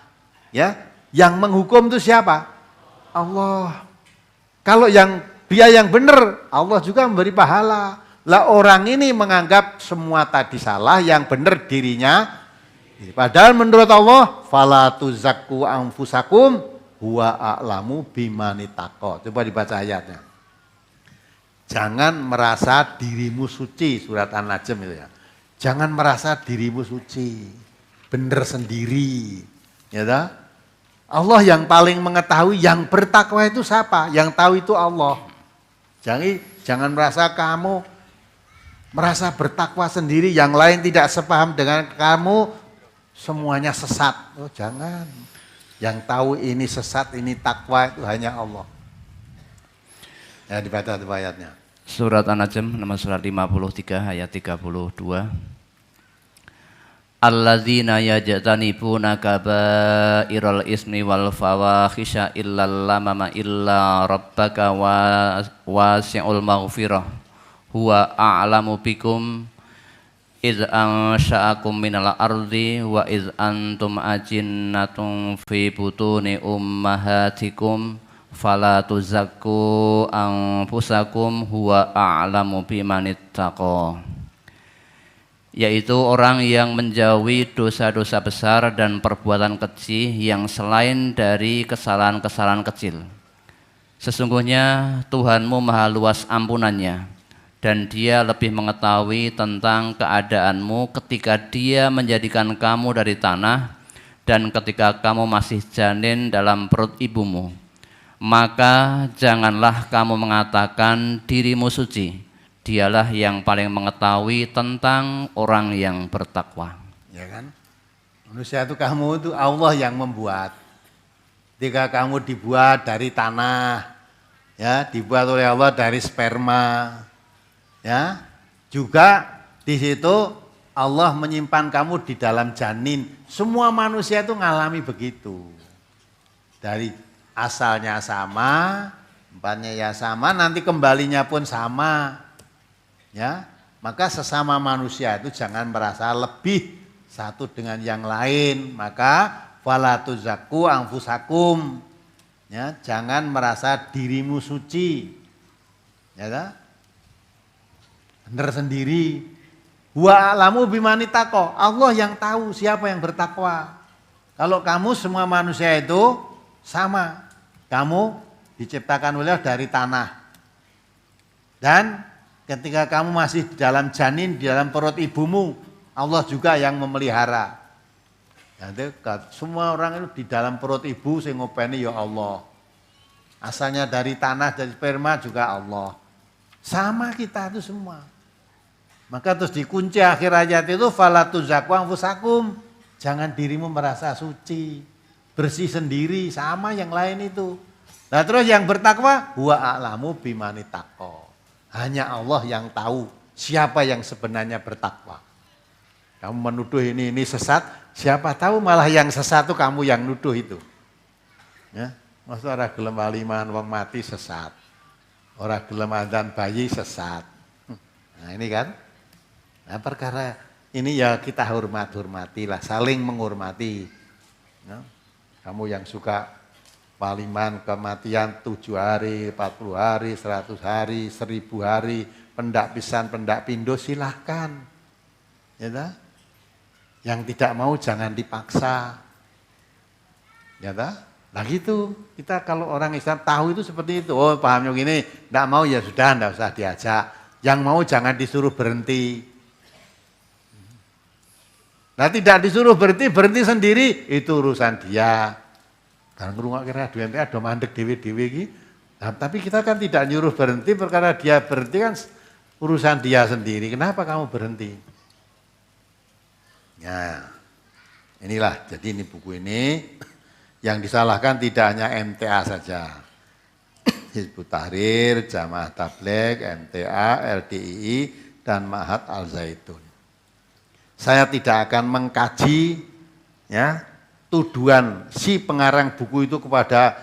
ya, yang menghukum itu siapa? Allah. Kalau dia yang benar, Allah juga memberi pahala. Lah orang ini menganggap semua tadi salah, yang benar dirinya. Padahal menurut Allah, fala tuzakku anfusakum huwa a'lamu bimanitaqo. Coba dibaca ayatnya. Jangan merasa dirimu suci, surat An-Najm itu ya. Jangan merasa dirimu suci, benar sendiri. Ya tak? Allah yang paling mengetahui, yang bertakwa itu siapa? Yang tahu itu Allah. Jangan merasa kamu merasa bertakwa sendiri, yang lain tidak sepaham dengan kamu, semuanya sesat. Oh jangan. Yang tahu ini sesat, ini takwa itu hanya Allah. Ya dibaca itu ayatnya. Surat An-Najm nomor surat 53 ayat 32. alladzina yajtanibuna kabairal ismi wal fawahisha illal lamama illa rabbaka wasi'ul maghfirah huwa a'lamu bikum iz ansha'akum minal ardi wa iz antum ajinnatun fi butuni ummahatikum fala tuzakku anfusakum huwa a'lamu bimanittaqa. Yaitu orang yang menjauhi dosa-dosa besar dan perbuatan keji yang selain dari kesalahan-kesalahan kecil. Sesungguhnya Tuhanmu maha luas ampunannya, dan Dia lebih mengetahui tentang keadaanmu ketika Dia menjadikan kamu dari tanah dan ketika kamu masih janin dalam perut ibumu. Maka janganlah kamu mengatakan dirimu suci. Dialah yang paling mengetahui tentang orang yang bertakwa. Ya kan? Manusia itu kamu itu Allah yang membuat. Ketika kamu dibuat dari tanah, ya, dibuat oleh Allah dari sperma, ya. Juga di situ Allah menyimpan kamu di dalam janin. Semua manusia itu ngalami begitu. Dari asalnya sama, tempatnya ya sama, nanti kembalinya pun sama. Ya, maka sesama manusia itu jangan merasa lebih satu dengan yang lain. Maka fala tuzakku anfusakum. Ya, jangan merasa dirimu suci. Ya, benar sendiri. Wa a'lamu bimanitaqo. Allah yang tahu siapa yang bertakwa. Kalau kamu semua manusia itu sama. Kamu diciptakan oleh Allah dari tanah. Dan ketika kamu masih di dalam janin, di dalam perut ibumu, Allah juga yang memelihara. Jadi semua orang itu di dalam perut ibu sing ngopeni ya Allah. Asalnya dari tanah, dari sperma juga Allah. Sama kita itu semua. Maka terus dikunci akhir ayat itu fala tuzakku anfusakum. Jangan dirimu merasa suci, bersih sendiri sama yang lain itu. Nah terus yang bertakwa huwa a'lamu bimanitaqo. Hanya Allah yang tahu siapa yang sebenarnya bertakwa. Kamu menuduh ini sesat, siapa tahu malah yang sesat itu kamu yang nuduh itu. Ya, maksud orang gelem waliman wong mati sesat. Orang gelem adzan bayi sesat. Nah ini kan. Nah perkara ini ya kita hormatilah, saling menghormati. Ya, kamu yang suka waliman kematian 7 hari, 40 hari, 100 hari, 1000 hari, pendak pisan, pendak pindo silahkan. Ya dah? Yang tidak mau jangan dipaksa. Ya dah? Nah gitu, kita kalau orang Islam tahu itu seperti itu. Oh pahamnya gini, tidak mau ya sudah, tidak usah diajak. Yang mau jangan disuruh berhenti. Nah tidak disuruh berhenti sendiri, itu urusan dia. Karena ngrungokke radio MTA do mandek dhewe-dhewe iki. Nah, tapi kita kan tidak nyuruh berhenti perkara dia berhenti kan urusan dia sendiri. Kenapa kamu berhenti? Ya. Inilah jadi ini buku ini yang disalahkan tidak hanya MTA saja. Hizbut Tahrir, Jamaah Tabligh, MTA, LDII dan Ma'had Al-Zaitun. Saya tidak akan mengkaji ya tuduhan si pengarang buku itu kepada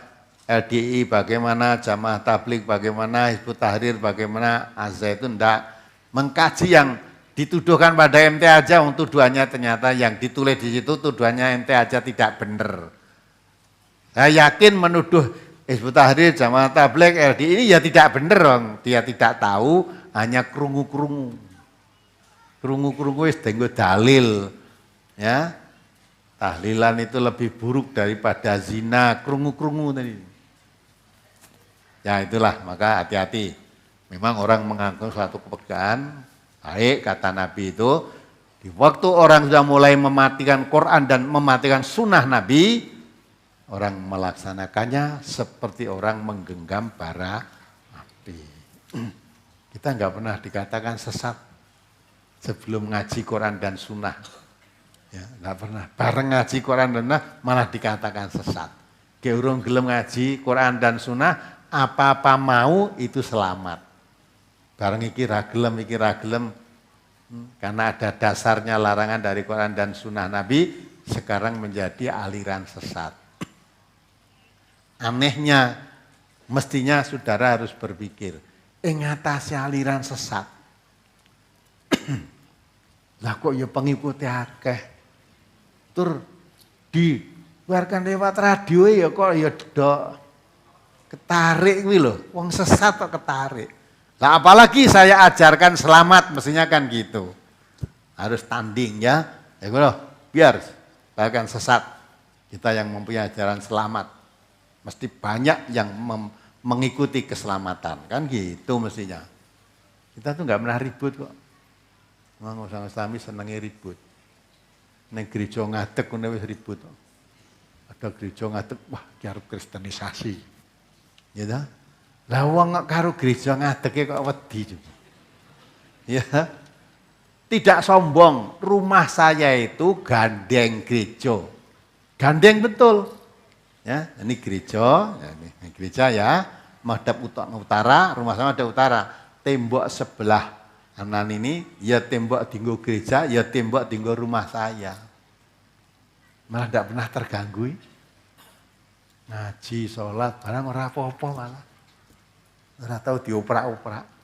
LDI bagaimana, Jamaah Tabligh bagaimana, Hizbut Tahrir bagaimana, Az-Zaitun tidak mengkaji yang dituduhkan pada MT aja, tuduhannya ternyata yang ditulis di situ tuduhannya MT aja tidak benar. Saya yakin menuduh Hizbut Tahrir, Jamaah Tabligh, LDI ini ya tidak benar dong, dia tidak tahu, hanya krungu-krungu. Krungu-krungu wis dienggo dalil, ya. Tahlilan itu lebih buruk daripada zina, krungu-krungu tadi. Ya itulah, maka hati-hati. Memang orang menganggap suatu kepekaan, baik kata Nabi itu, di waktu orang sudah mulai mematikan Quran dan mematikan sunnah Nabi, orang melaksanakannya seperti orang menggenggam bara api. Kita enggak pernah dikatakan sesat sebelum ngaji Quran dan sunnah. Ya, enggak pernah. Bareng ngaji Quran dan sunnah malah dikatakan sesat. Ge urung gelem ngaji Quran dan sunnah, apa-apa mau itu selamat. Bareng iki ra gelem Karena ada dasarnya larangan dari Quran dan Sunnah Nabi, sekarang menjadi aliran sesat. Anehnya, mestinya saudara harus berpikir, ngatasi aliran sesat. Lah kok ya pengikuti akeh. Tur diluarkan lewat radio ya kok ya dok ketarik kuwi lho, wong sesat kok ketarik. Lah apalagi saya ajarkan selamat, mestinya kan gitu. Harus tanding ya. Ya loh, biar bahkan sesat. Kita yang mempunyai ajaran selamat. Mesti banyak yang mengikuti keselamatan. Kan gitu mestinya. Kita tuh nggak pernah ribut kok. Orang Islami senengnya ribut. Neng gereja ngadeg ngono wis ribut. Ada gereja ngadeg, wah ki arep kristenisasi. Ya ta? Lah wong karo gereja ngadege kok wedi. Ya. Tidak sombong, rumah saya itu gandeng gereja. Gandeng betul. Ya, ini gereja, ya, ini gereja ya, madhab utara, rumah saya ada utara. Tembok sebelah kanan ini, ya tembok dinggo gereja, ya tembok dinggo rumah saya. Malah tidak pernah terganggu. Ngaji, sholat, barang ora apa-apa malah. Ora tahu dioprak-oprak.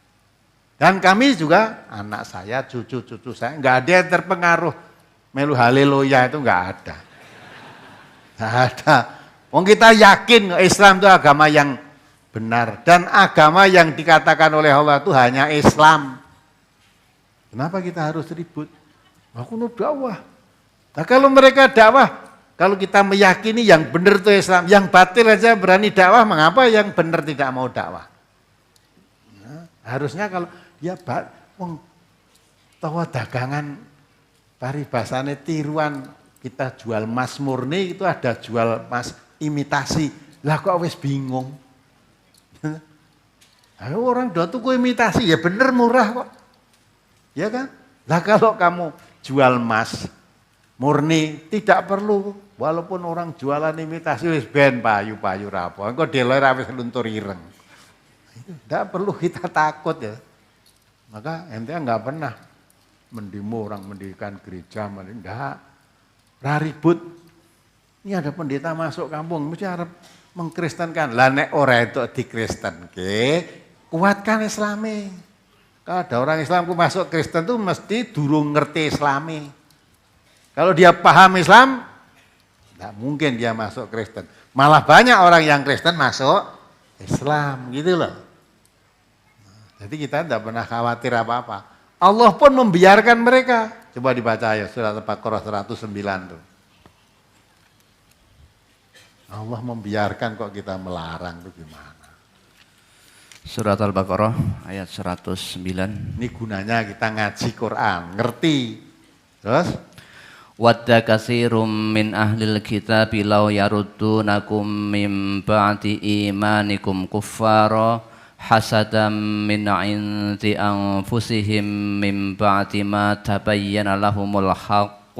Dan kami juga, anak saya, cucu-cucu saya, enggak ada yang terpengaruh. Melu haleluya itu enggak ada. Enggak ada. Wong kita yakin Islam itu agama yang benar. Dan agama yang dikatakan oleh Allah itu hanya Islam. Kenapa kita harus ribut? Aku nu dakwah. Nah kalau mereka dakwah, kalau kita meyakini yang benar itu Islam, yang batil aja berani dakwah, mengapa yang benar tidak mau dakwah? Nah, harusnya kalau ya wong tawa dagangan paribasane tiruan, kita jual emas murni itu ada jual emas imitasi. Lah kok wis bingung. Ayo orang udah tuku imitasi ya bener murah kok. Ya kan? Lah kalau kamu jual emas murni tidak perlu walaupun orang jualan imitasi wis ben payu-payu rapo. Engko deloe ra wis luntur ireng. Itu enggak perlu kita takut ya. Maka ente enggak pernah mendemo orang mendirikan gereja, enggak. Ribut. Ini ada pendeta masuk kampung, mesti harap mengkristenkan. Lah nek ora itu dikristenke, kuatkan Islami. Kalau ada orang Islam masuk Kristen tuh mesti durung ngerti Islami. Kalau dia paham Islam, enggak mungkin dia masuk Kristen. Malah banyak orang yang Kristen masuk Islam, gitu loh. Jadi kita tidak pernah khawatir apa-apa. Allah pun membiarkan mereka. Coba dibaca ya surat Al-Baqarah 109 tuh. Allah membiarkan kok kita melarang tuh gimana? Surat Al-Baqarah ayat 109. Ini gunanya kita ngaji Quran, ngerti. Terus? Wadda katsirum min ahlil kitabi law yaruddunakum min ba'di imanikum kuffara hasadam min 'indi anfusihim min ba'di ma tabayyana lahumul haqq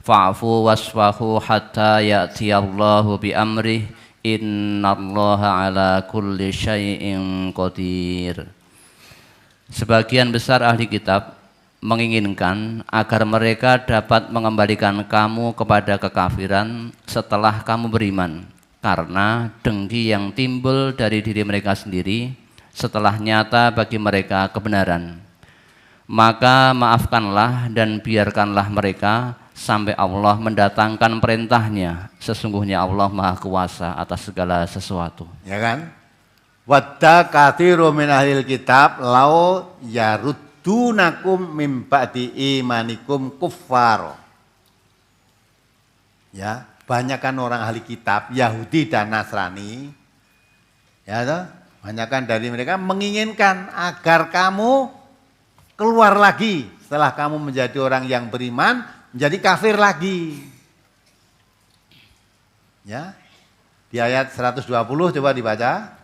fa'fu wasfahu hatta ya'tiyallahu bi amrih innallaha ala kulli syai'in qadir. Sebagian besar ahli kitab menginginkan agar mereka dapat mengembalikan kamu kepada kekafiran setelah kamu beriman, karena dengki yang timbul dari diri mereka sendiri setelah nyata bagi mereka kebenaran. Maka maafkanlah dan biarkanlah mereka sampai Allah mendatangkan perintahnya. Sesungguhnya Allah Maha Kuasa atas segala sesuatu. Ya kan? Wadda katsiru min ahlil kitab lau yaruddunakum min ba'di imanikum kuffar. Ya, banyakkan orang ahli kitab Yahudi dan Nasrani. Ya toh? Banyakkan dari mereka menginginkan agar kamu keluar lagi setelah kamu menjadi orang yang beriman, menjadi kafir lagi. Ya. Di ayat 120 coba dibaca.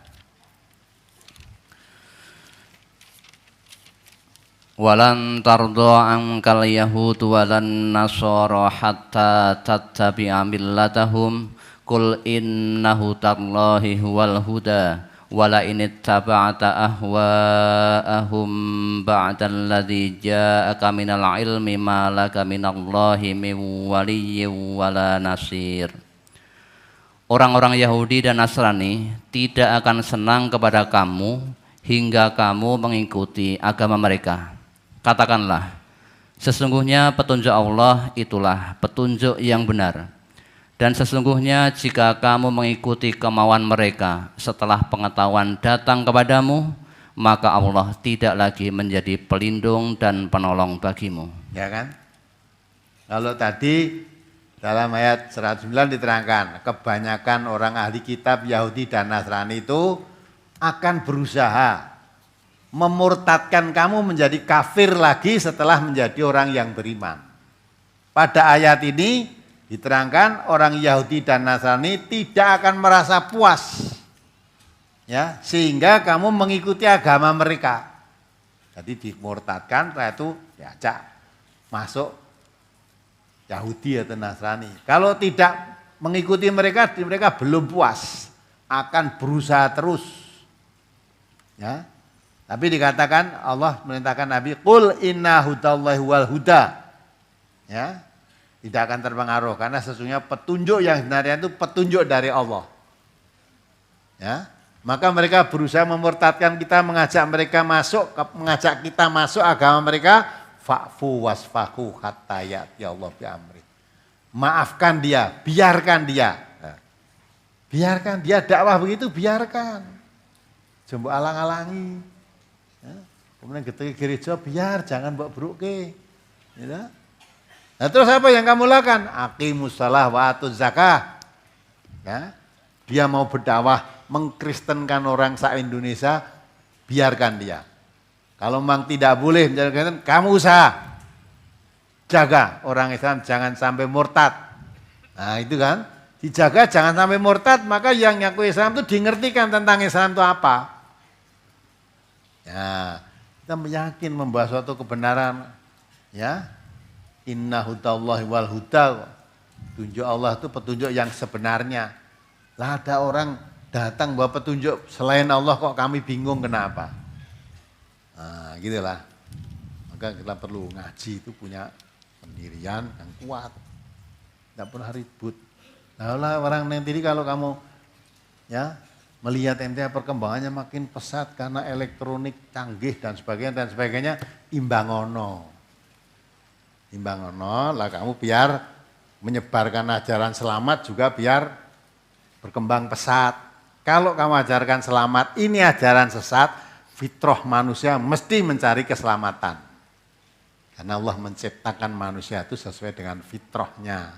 Walan tardha ankal yahud walan nasara hatta tattabi'a millatahum qul inna hudallahi huwal huda wala in ittaba'ta ahwa'ahum ba'dal ladzi ja'aka minal ilmi ma laka minallahi min waliyyin wala nasir. Orang-orang Yahudi dan Nasrani tidak akan senang kepada kamu hingga kamu mengikuti agama mereka. Katakanlah, sesungguhnya petunjuk Allah itulah petunjuk yang benar. Dan sesungguhnya jika kamu mengikuti kemauan mereka setelah pengetahuan datang kepadamu, maka Allah tidak lagi menjadi pelindung dan penolong bagimu. Ya kan? Kalau tadi dalam ayat 109 diterangkan, kebanyakan orang ahli kitab Yahudi dan Nasrani itu akan berusaha memurtadkan kamu menjadi kafir lagi setelah menjadi orang yang beriman. Pada ayat ini diterangkan orang Yahudi dan Nasrani tidak akan merasa puas, ya, sehingga kamu mengikuti agama mereka. Jadi dimurtadkan, setelah itu diajak masuk Yahudi atau Nasrani. Kalau tidak mengikuti mereka, mereka belum puas, akan berusaha terus. Ya. Tapi dikatakan Allah merintahkan Nabi, "Qul inna hudallahi wal huda." Ya. Tidak akan terpengaruh karena sesungguhnya petunjuk yang sebenarnya itu petunjuk dari Allah. Ya. Maka mereka berusaha memurtadkan kita, mengajak kita masuk agama mereka. Fa'fu wasfahu hatta ya'ti Allah bi amri. Maafkan dia, biarkan dia. Nah, biarkan dia dakwah begitu, biarkan. Jombo alang-alangi. Ya, kemudian ketika gereja biar, jangan mbok bruke. Ya. Nah, terus apa yang kamu lakukan? Aqimus shalah wa atuz zakah. Ya. Dia mau berdakwah mengkristenkan orang se-Indonesia, biarkan dia. Kalau memang tidak boleh menjalankan, kamu usaha jaga orang Islam jangan sampai murtad. Nah itu kan, dijaga jangan sampai murtad, maka yang ngaku Islam itu dingertikan tentang Islam itu apa. Ya, kita yakin membahas suatu kebenaran, ya. Inna hudallahi wal huda. Tunjuk Allah itu petunjuk yang sebenarnya. Lah ada orang datang bawa petunjuk selain Allah kok kami bingung kenapa. Nah, gitulah. Maka kita perlu ngaji itu punya pendirian yang kuat. Tidak pernah ribut. Nah, orang nanti kalau kamu ya melihat ente perkembangannya makin pesat karena elektronik canggih dan sebagainya, imbangono lah kamu biar menyebarkan ajaran selamat juga biar berkembang pesat. Kalau kamu ajarkan selamat, ini ajaran sesat, fitrah manusia mesti mencari keselamatan. Karena Allah menciptakan manusia itu sesuai dengan fitrahnya.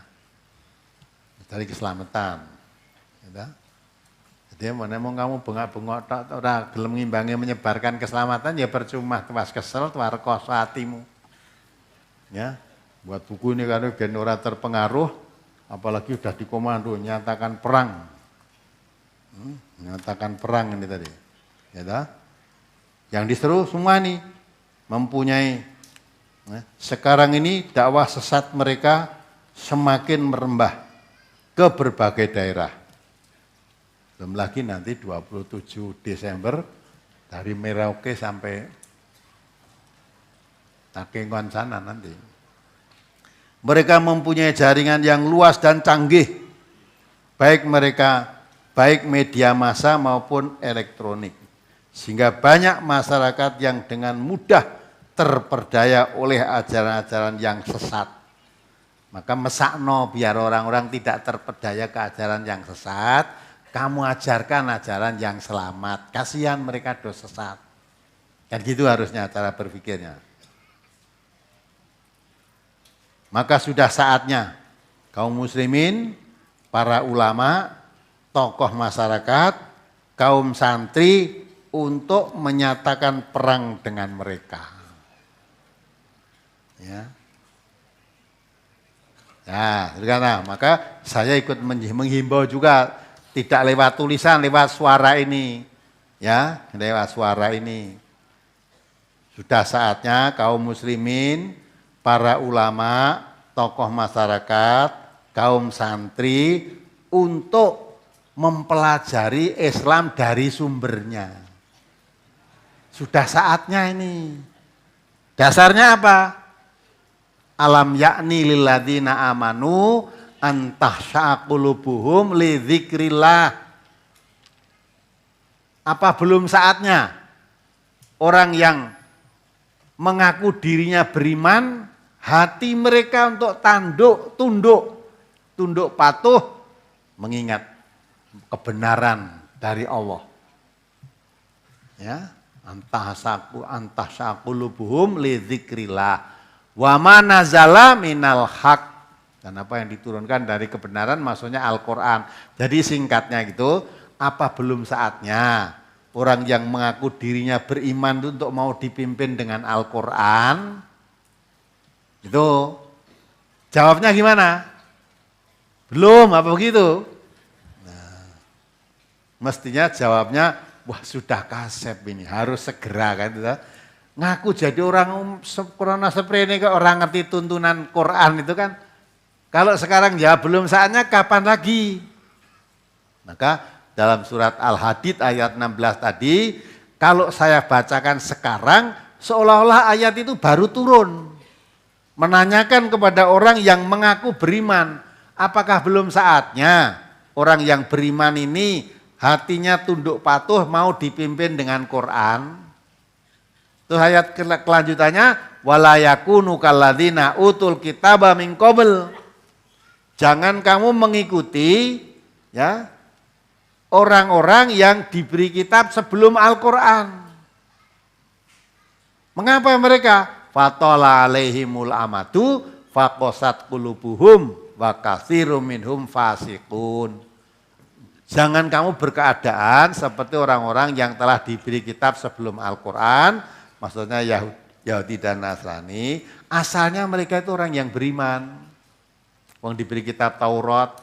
Mencari keselamatan. Jadi mana mau kamu bengak-bengok ora gelem ngimbangi menyebarkan keselamatan ya percuma, tuas kesel, tuas rekoso hatimu. Ya, buat buku ini kan biar orang terpengaruh, apalagi sudah dikomando nyatakan perang. Nyatakan perang ini tadi. Ya dah. Yang diseru semua nih mempunyai sekarang ini dakwah sesat mereka semakin merembah ke berbagai daerah. Belum lagi nanti 27 Desember dari Merauke sampai Takengon sana nanti. Mereka mempunyai jaringan yang luas dan canggih. Baik media massa maupun elektronik. Sehingga banyak masyarakat yang dengan mudah terperdaya oleh ajaran-ajaran yang sesat. Maka mesakno biar orang-orang tidak terperdaya ke ajaran yang sesat, kamu ajarkan ajaran yang selamat. Kasihan mereka dos sesat. Kan gitu harusnya cara berpikirnya. Maka sudah saatnya kaum muslimin, para ulama, tokoh masyarakat, kaum santri untuk menyatakan perang dengan mereka. Ya. Nah, karena maka saya ikut menghimbau juga tidak lewat tulisan, lewat suara ini. Ya, lewat suara ini. Sudah saatnya kaum muslimin, para ulama, tokoh masyarakat, kaum santri untuk mempelajari Islam dari sumbernya. Sudah saatnya ini. Dasarnya apa? Alam yakni lilladzina amanu antahsya'a qulubuhum li dzikrillah. Apa belum saatnya orang yang mengaku dirinya beriman, hati mereka untuk tunduk patuh mengingat kebenaran dari Allah. Ya, antahsya'a qulubuhum li dzikrillah wa ma nazala minal haq. Dan apa yang diturunkan dari kebenaran maksudnya Al-Qur'an. Jadi singkatnya gitu, apa belum saatnya orang yang mengaku dirinya beriman itu untuk mau dipimpin dengan Al-Qur'an? Itu jawabnya gimana? Belum, apa begitu? Nah, mestinya jawabnya, wah sudah kasep ini, harus segera kan. Ngaku jadi orang corona seprene kok orang ngerti tuntunan Quran itu kan. Kalau sekarang ya belum saatnya, kapan lagi? Maka dalam surat Al-Hadid ayat 16 tadi, kalau saya bacakan sekarang, seolah-olah ayat itu baru turun. Menanyakan kepada orang yang mengaku beriman, apakah belum saatnya orang yang beriman ini hatinya tunduk patuh mau dipimpin dengan Quran? Itu ayat kelanjutannya, wala yakunu kalladzina utul kitaba min qabl. Jangan kamu mengikuti ya orang-orang yang diberi kitab sebelum Al-Quran. Mengapa mereka? Fatola alaihimul amadu faqosat qulubuhum wa katsirum minhum fasiqun. Jangan kamu berkeadaan seperti orang-orang yang telah diberi kitab sebelum Al-Quran, maksudnya Yahudi dan Nasrani, asalnya mereka itu orang yang beriman. Orang diberi kitab Taurat,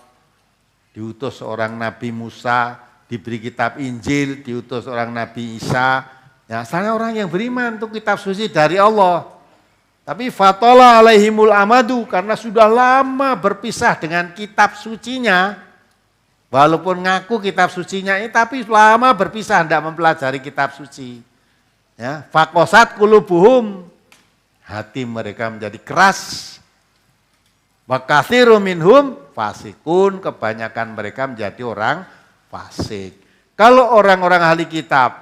diutus seorang Nabi Musa, diberi kitab Injil, diutus seorang Nabi Isa. Ya, asalnya orang yang beriman untuk kitab suci dari Allah. Tapi fatola alaihimul amadu, karena sudah lama berpisah dengan kitab sucinya. Walaupun ngaku kitab sucinya ini, tapi lama berpisah, tidak mempelajari kitab suci. Ya, fakosat qulubuhum, hati mereka menjadi keras. Wa katsirum minhum fasikun, kebanyakan mereka menjadi orang fasik. Kalau orang-orang ahli kitab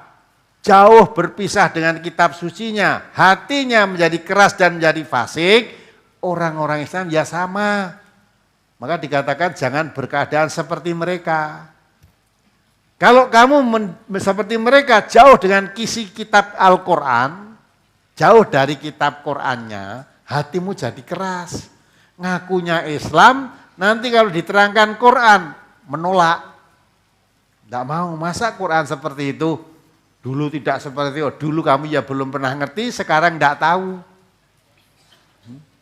jauh berpisah dengan kitab sucinya, hatinya menjadi keras dan menjadi fasik, orang-orang Islam ya sama. Maka dikatakan jangan berkeadaan seperti mereka. Kalau kamu seperti mereka jauh dengan kisi kitab Al-Quran, jauh dari kitab Qurannya, hatimu jadi keras. Ngakunya Islam, nanti kalau diterangkan Quran, menolak. Tidak mau, masa Quran seperti itu? Dulu tidak seperti itu, dulu kamu ya belum pernah ngerti, sekarang tidak tahu.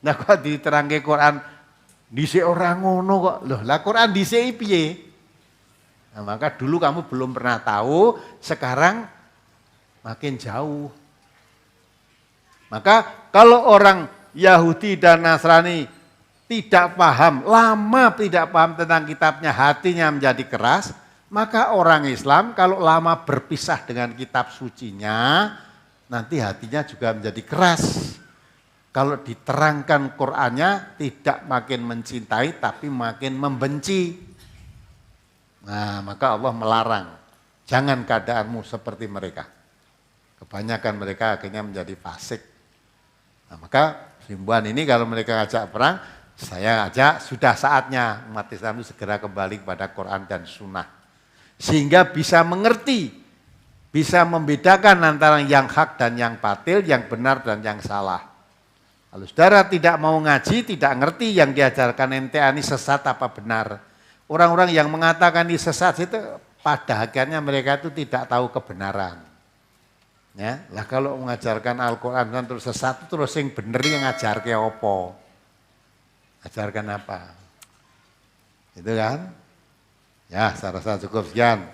Nah kok diterangkan Quran, dhisik orang ngono kok. Loh, lah Quran dhisik piye? Nah, maka dulu kamu belum pernah tahu, sekarang makin jauh. Maka kalau orang Yahudi dan Nasrani tidak paham, lama tidak paham tentang kitabnya, hatinya menjadi keras, maka orang Islam kalau lama berpisah dengan kitab sucinya, nanti hatinya juga menjadi keras. Kalau diterangkan Qur'annya tidak makin mencintai tapi makin membenci. Nah, maka Allah melarang, jangan keadaanmu seperti mereka. Kebanyakan mereka akhirnya menjadi fasik. Nah, maka himbauan ini kalau mereka ngajak perang, saya ajak sudah saatnya umat Islam itu segera kembali kepada Quran dan Sunnah. Sehingga bisa mengerti, bisa membedakan antara yang hak dan yang batil, yang benar dan yang salah. Kalau saudara tidak mau ngaji, tidak ngerti yang diajarkan NTA ini sesat apa benar. Orang-orang yang mengatakan ini sesat itu pada akhirnya mereka itu tidak tahu kebenaran. Ya, lah kalau mengajarkan Al-Quran dan terus sesat, terus yang bener yang ngajar ke opo. Ajarkan apa? Itu kan? Ya, saya rasa cukup sekian.